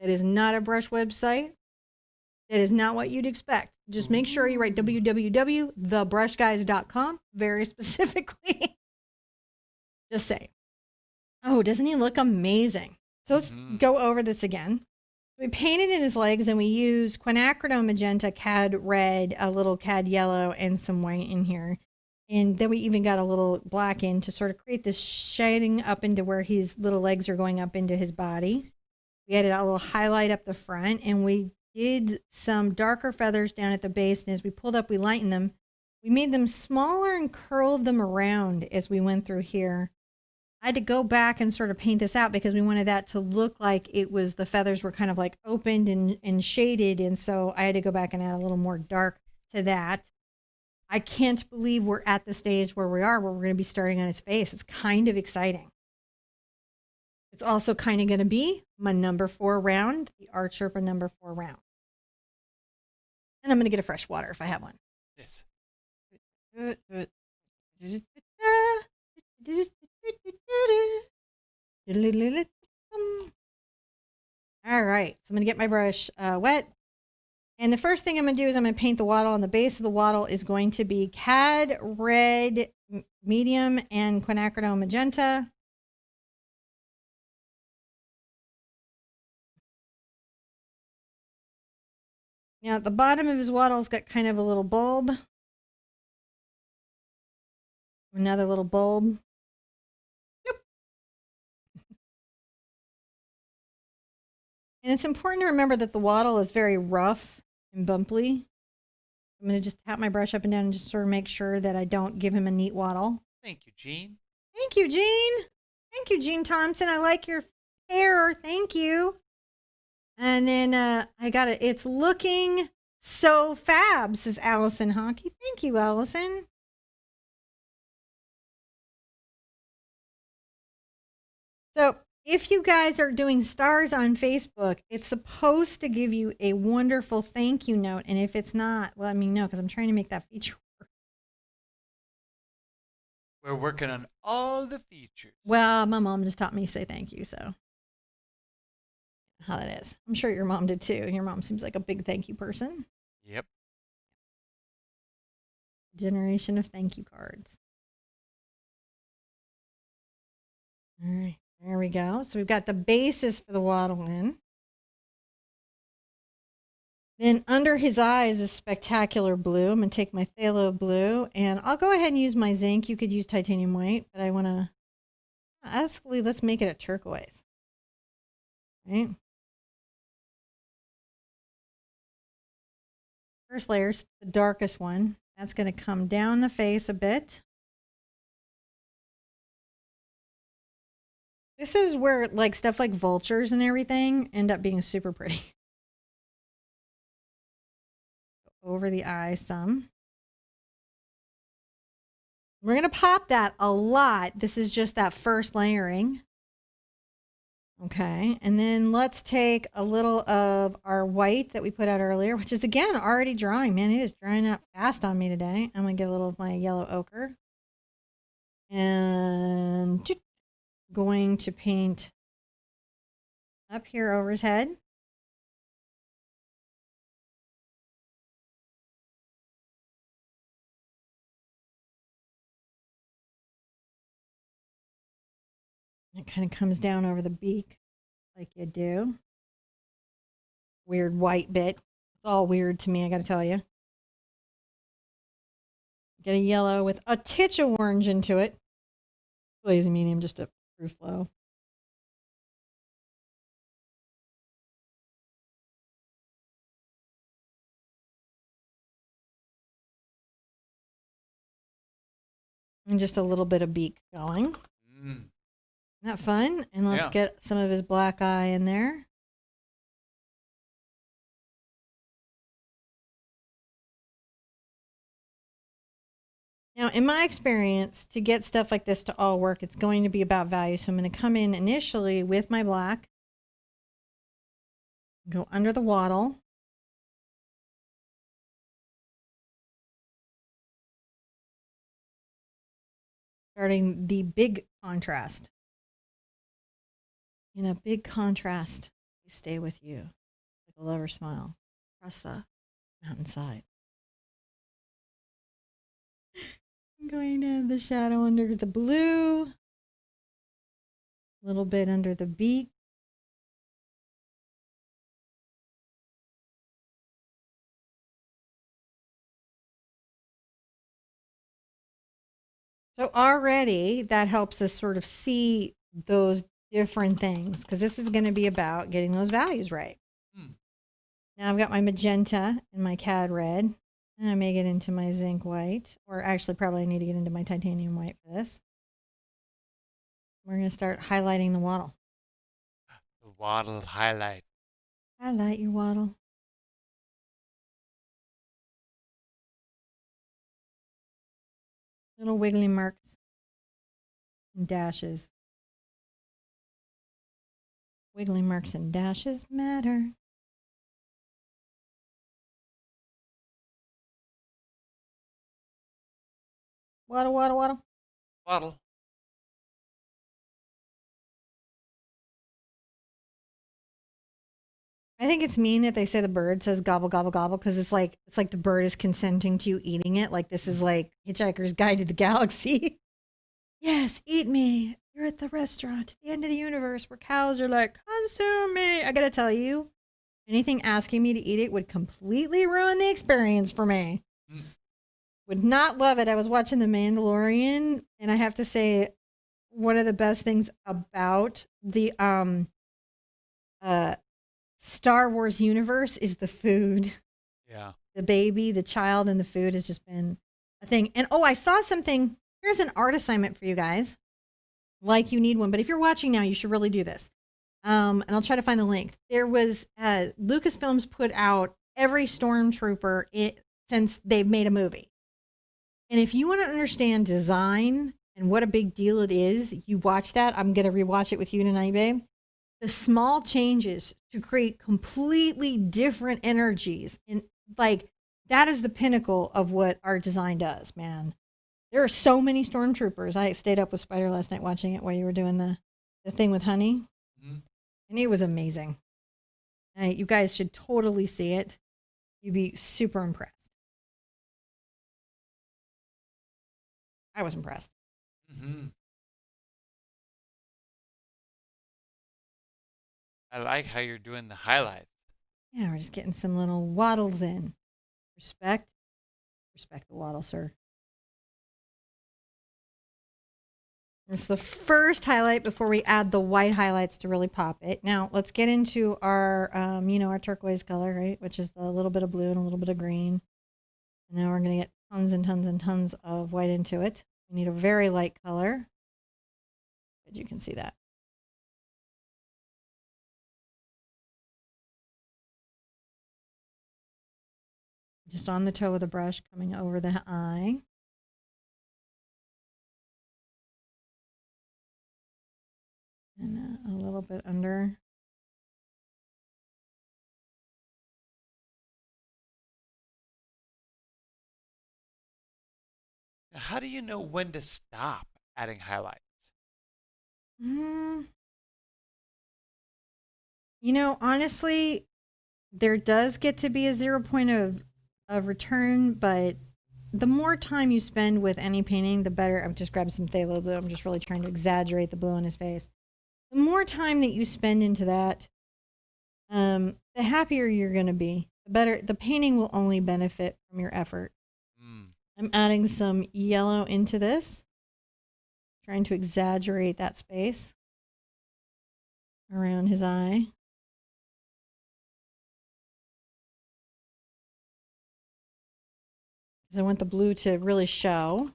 that is not a brush website. That is not what you'd expect. Just make sure you write www.thebrushguys.com very specifically. Just say. Oh, doesn't he look amazing? So let's go over this again. We painted in his legs and we used quinacridone magenta, cad red, a little cad yellow, and some white in here. And then we even got a little black in to sort of create this shading up into where his little legs are going up into his body. We added a little highlight up the front, and we did some darker feathers down at the base. And as we pulled up, we lightened them. We made them smaller and curled them around as we went through here. I had to go back and sort of paint this out because we wanted that to look like it was, the feathers were kind of like opened and shaded. And so I had to go back and add a little more dark to that. I can't believe we're at the stage where we are, where we're going to be starting on his face. It's kind of exciting. It's also kind of going to be my number 4 round, the Art Sherpa number 4 round. And I'm going to get a fresh water if I have one. Yes. All right, so I'm going to get my brush wet. And the first thing I'm going to do is I'm going to paint the wattle. On the base of the wattle is going to be cad red medium and quinacridone magenta. Now at the bottom of his wattle's got kind of a little bulb. Another little bulb. And it's important to remember that the wattle is very rough and bumpy. I'm going to just tap my brush up and down and just sort of make sure that I don't give him a neat wattle. Thank you, Jean. Thank you, Jean. Thank you, Jean Thompson. I like your hair. Thank you. And then I got it. It's looking so fab, says Allison Hockey. Thank you, Allison. So if you guys are doing stars on Facebook, it's supposed to give you a wonderful thank you note. And if it's not, let me know because I'm trying to make that feature work. We're working on all the features. Well, my mom just taught me to say thank you, so how that is. I'm sure your mom did too. Your mom seems like a big thank you person. Yep. Generation of thank you cards. All right. There we go. So we've got the basis for the wattle in. Then under his eyes is spectacular blue. I'm going to take my phthalo blue, and I'll go ahead and use my zinc. You could use titanium white, but I want to, actually, let's make it a turquoise. Right? First layer's the darkest one. That's going to come down the face a bit. This is where like stuff like vultures and everything end up being super pretty. Over the eye some. We're going to pop that a lot. This is just that first layering. Okay, and then let's take a little of our white that we put out earlier, which is again already drying. Man, it is drying out fast on me today. I'm going to get a little of my yellow ochre. And going to paint up here over his head. It kind of comes down over the beak like you do. Weird white bit. It's all weird to me, I got to tell you. Get a yellow with a titch of orange into it. Glazing medium, just a true flow. And just a little bit of beak going. Isn't that fun? And let's get some of his black eye in there. Now, in my experience, to get stuff like this to all work, it's going to be about value. So I'm going to come in initially with my black. Go under the wattle. Starting the big contrast. In a big contrast, we stay with you like a lover smile across the mountainside. I'm going to add the shadow under the blue, a little bit under the beak. So already that helps us sort of see those different things, because this is going to be about getting those values right. Now I've got my magenta and my cad red, and I may get into my zinc white, or actually probably I need to get into my titanium white for this. We're going to start highlighting the wattle. The wattle highlight. Highlight your wattle. Little wiggly marks and dashes. Wiggly marks and dashes matter. Waddle, waddle, waddle. Waddle. I think it's mean that they say the bird says gobble, gobble, gobble, because it's like the bird is consenting to you eating it. Like this is like Hitchhiker's Guide to the Galaxy. Yes, eat me. You're at the restaurant at the end of the universe where cows are like, consume me. I gotta tell you, anything asking me to eat it would completely ruin the experience for me. Would not love it. I was watching The Mandalorian, and I have to say, one of the best things about the Star Wars universe is the food. Yeah. The baby, the child, and the food has just been a thing. And oh, I saw something. Here's an art assignment for you guys. Like you need one, but if you're watching now, you should really do this. And I'll try to find the link. There was Lucasfilms put out every stormtrooper since they've made a movie. And if you want to understand design and what a big deal it is, you watch that. I'm going to rewatch it with you tonight, babe. The small changes to create completely different energies. And like, that is the pinnacle of what art design does, man. There are so many stormtroopers. I stayed up with Spider last night watching it while you were doing the thing with Honey. And it was amazing. You guys should totally see it. You'd be super impressed. I was impressed. I like how you're doing the highlights. Yeah, we're just getting some little waddles in. Respect. Respect the waddle, sir. It's the first highlight before we add the white highlights to really pop it. Now let's get into our, our turquoise color, right? Which is the little bit of blue and a little bit of green. And now we're going to get tons and tons and tons of white into it. We need a very light color. But you can see that. Just on the toe of the brush, coming over the eye. And a little bit under. Now, how do you know when to stop adding highlights? Honestly, there does get to be a 0 point of return, but the more time you spend with any painting, the better. I've just grabbed some phthalo blue. I'm just really trying to exaggerate the blue on his face. The more time that you spend into that, the happier you're going to be. The better. The painting will only benefit from your effort. I'm adding some yellow into this, trying to exaggerate that space around his eye. Because I want the blue to really show.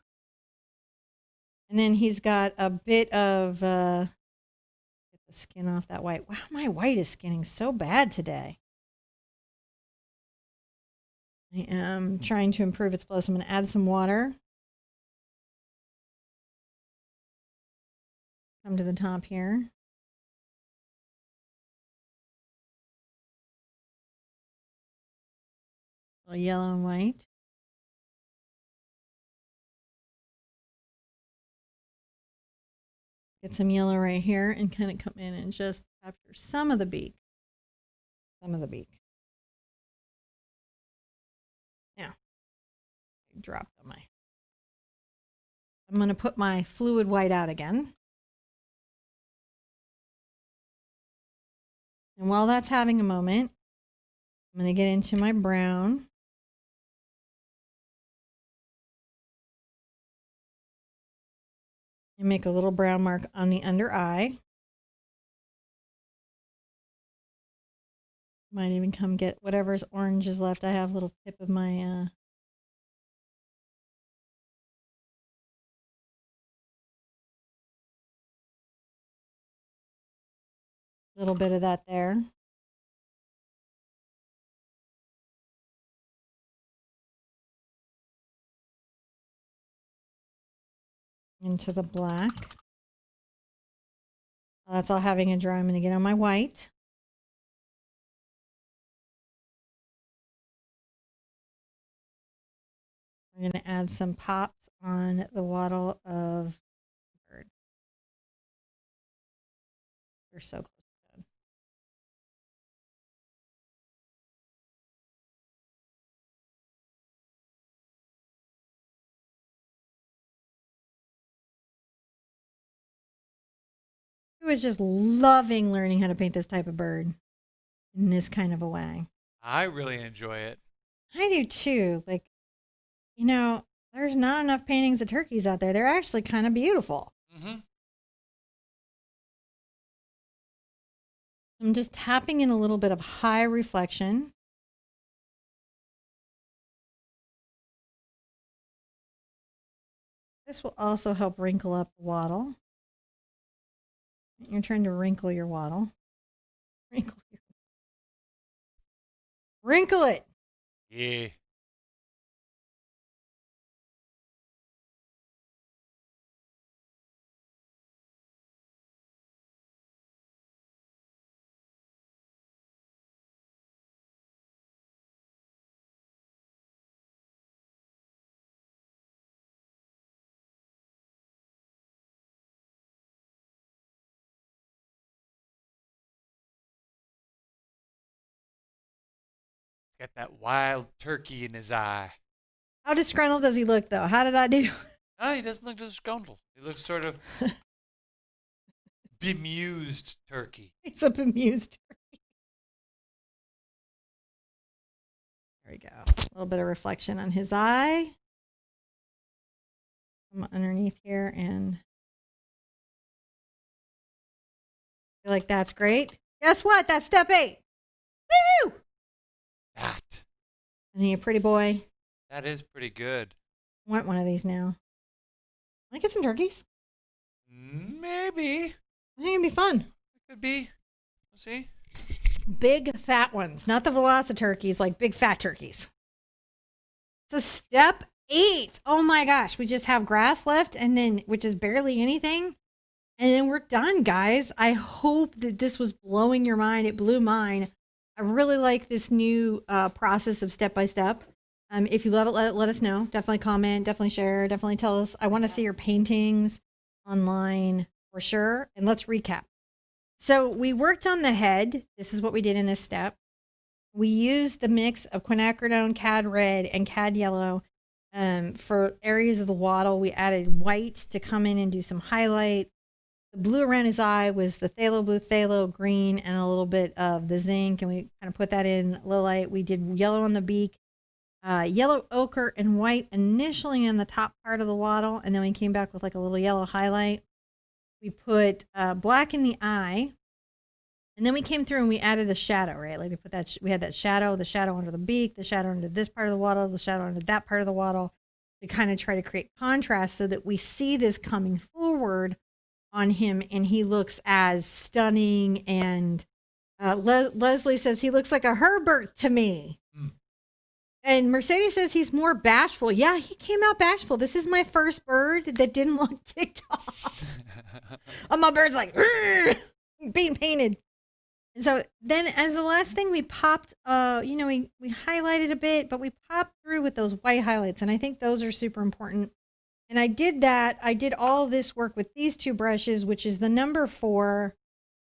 And then he's got a bit of, get the skin off that white. Wow, my white is skinning so bad today. I am trying to improve its flow, so I'm going to add some water. Come to the top here. A little yellow and white. Get some yellow right here and kind of come in and just capture some of the beak. Some of the beak. Now, I dropped on my. I'm going to put my fluid white out again. And while that's having a moment, I'm going to get into my brown. And make a little brown mark on the under eye. Might even come get whatever's orange is left. I have a little tip of my little bit of that there. Into the black. Well, that's all having a dry. I'm going to get on my white. We're going to add some pops on the wattle of the bird. We're so close to done. I was just loving learning how to paint this type of bird in this kind of a way. I really enjoy it. I do too. Like, there's not enough paintings of turkeys out there. They're actually kind of beautiful. I'm just tapping in a little bit of high reflection. This will also help wrinkle up the wattle. You're trying to wrinkle your wattle. Wrinkle it. Yeah. Got that wild turkey in his eye. How disgruntled does he look, though? How did I do? Oh, he doesn't look disgruntled. He looks sort of bemused turkey. He's a bemused turkey. A little bit of reflection on his eye. Come underneath here and feel like that's great. Guess what? That's step 8. Woo! That. Isn't he a pretty boy? That is pretty good. I want one of these now. Want to get some turkeys? Maybe. I think it'd be fun. It could be. We'll see. Big fat ones, not the velociturkeys, like big fat turkeys. So step 8. Oh my gosh, we just have grass left, and then which is barely anything, and then we're done, guys. I hope that this was blowing your mind. It blew mine. I really like this new process of step by step. If you love it, let us know. Definitely comment, definitely share, definitely tell us. I want to see your paintings online for sure. And let's recap. So we worked on the head. This is what we did in this step. We used the mix of quinacridone, cad red, and cad yellow. For areas of the wattle, we added white to come in and do some highlight. The blue around his eye was the phthalo blue, phthalo green, and a little bit of the zinc. And we kind of put that in low light. We did yellow on the beak, yellow ochre, and white initially on the top part of the wattle. And then we came back with like a little yellow highlight. We put black in the eye. And then we came through and we added a shadow, right? Like we put that, we had that shadow, the shadow under the beak, the shadow under this part of the wattle, the shadow under that part of the wattle, to kind of try to create contrast so that we see this coming forward on him and he looks as stunning. And Leslie says he looks like a Herbert to me. And Mercedes says he's more bashful. Yeah, he came out bashful. This is my first bird that didn't look ticked off. Oh, my bird's like being painted. And so then as the last thing, we popped, you know, we highlighted a bit, but we popped through with those white highlights. And I think those are super important. And I did that. I did all this work with these 2 brushes, which is the number 4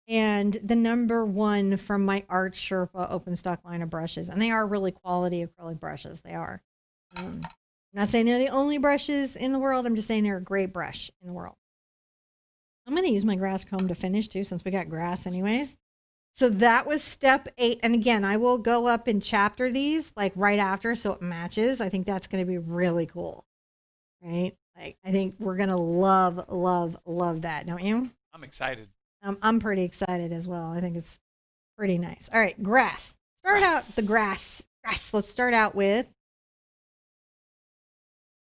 and the number 1 from my Art Sherpa open stock line of brushes. And they are really quality acrylic brushes. They are. I'm not saying they're the only brushes in the world. I'm just saying they're a great brush in the world. I'm going to use my grass comb to finish too, since we got grass anyways. So that was step 8. And again, I will go up and chapter these like right after so it matches. I think that's going to be really cool. Right? Like, I think we're going to love, love, love that. Don't you? I'm excited. I'm pretty excited as well. I think it's pretty nice. All right, grass. Start out the grass. Let's start out with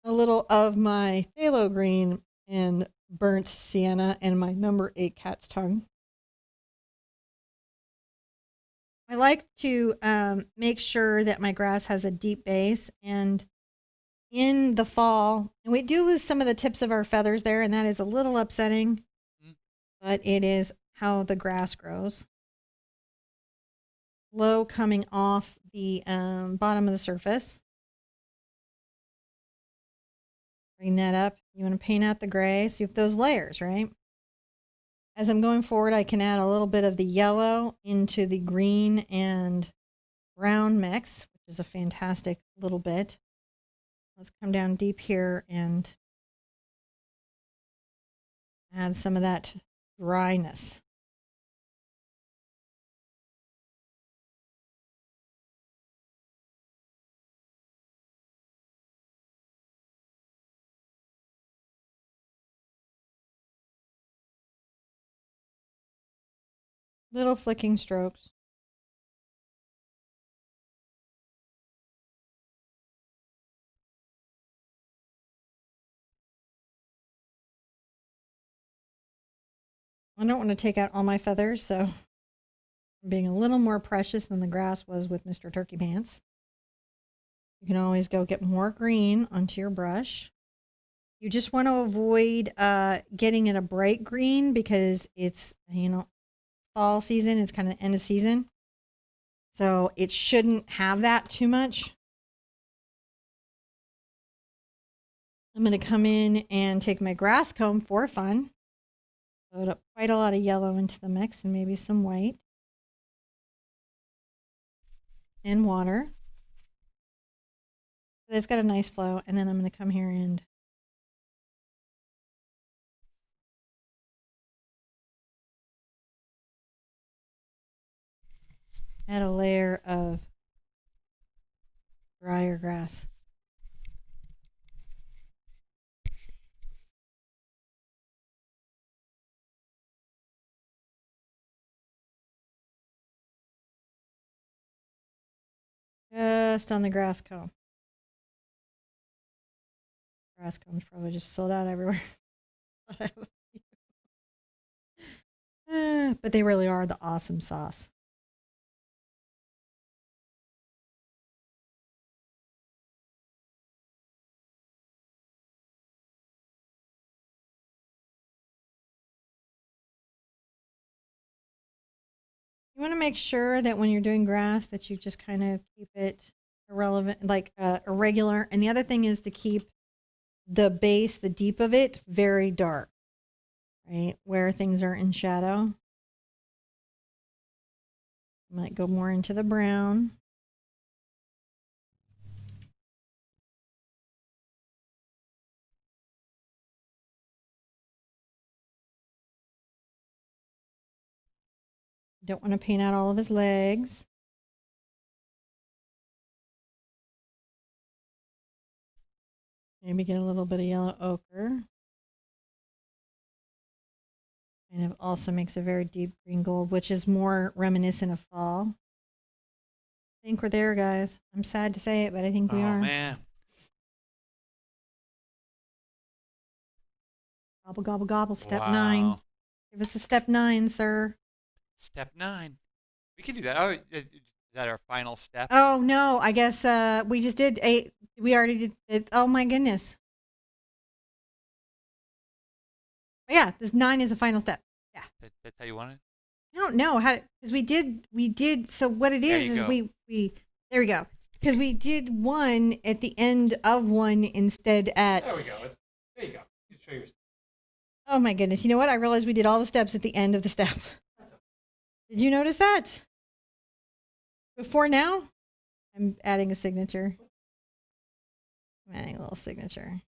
a little of my phthalo green and burnt sienna and my number 8 cat's tongue. I like to make sure that my grass has a deep base, and in the fall, and we do lose some of the tips of our feathers there, and that is a little upsetting, but it is how the grass grows. Low coming off the bottom of the surface. Bring that up. You want to paint out the gray, so you have those layers, right? As I'm going forward, I can add a little bit of the yellow into the green and brown mix, which is a fantastic little bit. Let's come down deep here and add some of that dryness. Little flicking strokes. I don't want to take out all my feathers, so I'm being a little more precious than the grass was with Mr. Turkey Pants. You can always go get more green onto your brush. You just want to avoid getting it a bright green because it's, you know, fall season. It's kind of end of season. So it shouldn't have that too much. I'm going to come in and take my grass comb for fun. Load up quite a lot of yellow into the mix and maybe some white. And water. So it's got a nice flow. And then I'm going to come here and add a layer of drier grass. grass. Just on the grass comb. Grass comb's probably just sold out everywhere. But they really are the awesome sauce. You want to make sure that when you're doing grass that you just kind of keep it irrelevant, like irregular. And the other thing is to keep the base, the deep of it, very dark, right? Where things are in shadow. Might go more into the brown. Don't want to paint out all of his legs. Maybe get a little bit of yellow ochre. And it also makes a very deep green gold, which is more reminiscent of fall. I think we're there, guys. I'm sad to say it, but I think we are. Oh, man. Gobble, gobble, gobble. Step 9. Give us a step 9, sir. Step 9. We can do that. Oh, is that our final step? Oh, no. I guess we just did 8. We already did it. Oh, my goodness. Yeah, this 9 is the final step. Yeah. That's how you want it? I don't know how, because we did. So what it is we there we go. Because we did 1 at the end of 1 instead at. There we go. There you go. You can show your. Oh my goodness! You know what? I realized we did all the steps at the end of the step. Did you notice that? Before now, I'm adding a signature. I'm adding a little signature.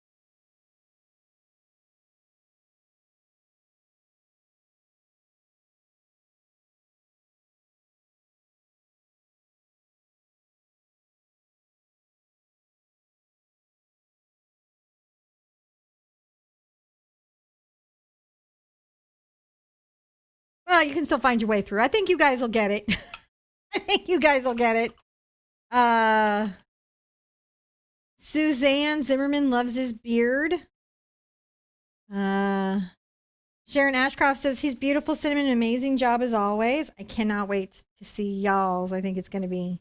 Well, you can still find your way through. I think you guys will get it. I think you guys will get it. Suzanne Zimmerman loves his beard. Sharon Ashcroft says he's beautiful, Cinnamon. Amazing job as always. I cannot wait to see y'all's. I think it's going to be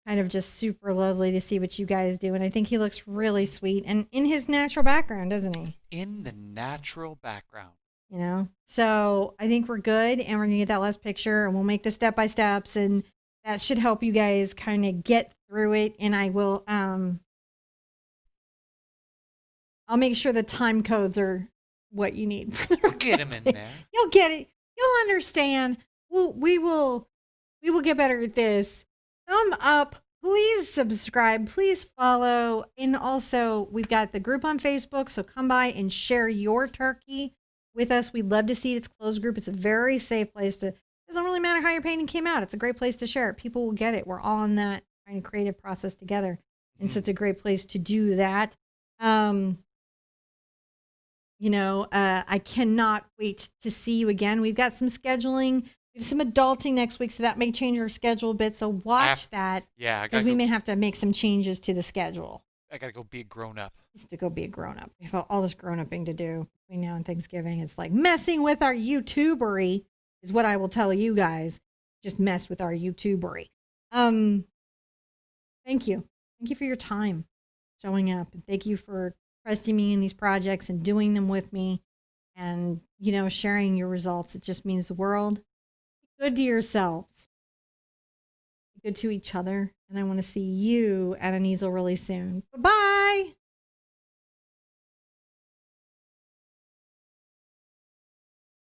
kind of just super lovely to see what you guys do. And I think he looks really sweet and in his natural background, doesn't he? In the natural background. You know, so I think we're good, and we're gonna get that last picture, and we'll make the step by steps, and that should help you guys kind of get through it. And I will, I'll make sure the time codes are what you need. We'll get them in there. You'll get it. You'll understand. We will get better at this. Thumb up. Please subscribe. Please follow, and also we've got the group on Facebook, so come by and share your turkey with us. We'd love to see it. It's a closed group. It's a very safe place to, it doesn't really matter how your painting came out. It's a great place to share it. People will get it. We're all in that kind of creative process together. And so it's a great place to do that. You know, I cannot wait to see you again. We've got some scheduling. We have some adulting next week, so that may change our schedule a bit. So watch that. Yeah. Because we may have to make some changes to the schedule. I got to go be a grown-up. To go be a grown-up. We have all this grown-upping to do between now and Thanksgiving. It's like messing with our YouTubery is what I will tell you guys. Just mess with our YouTubery. Thank you. Thank you for your time showing up. And thank you for trusting me in these projects and doing them with me and, you know, sharing your results. It just means the world. Be good to yourselves. Be good to each other. And I want to see you at an easel really soon. Bye-bye.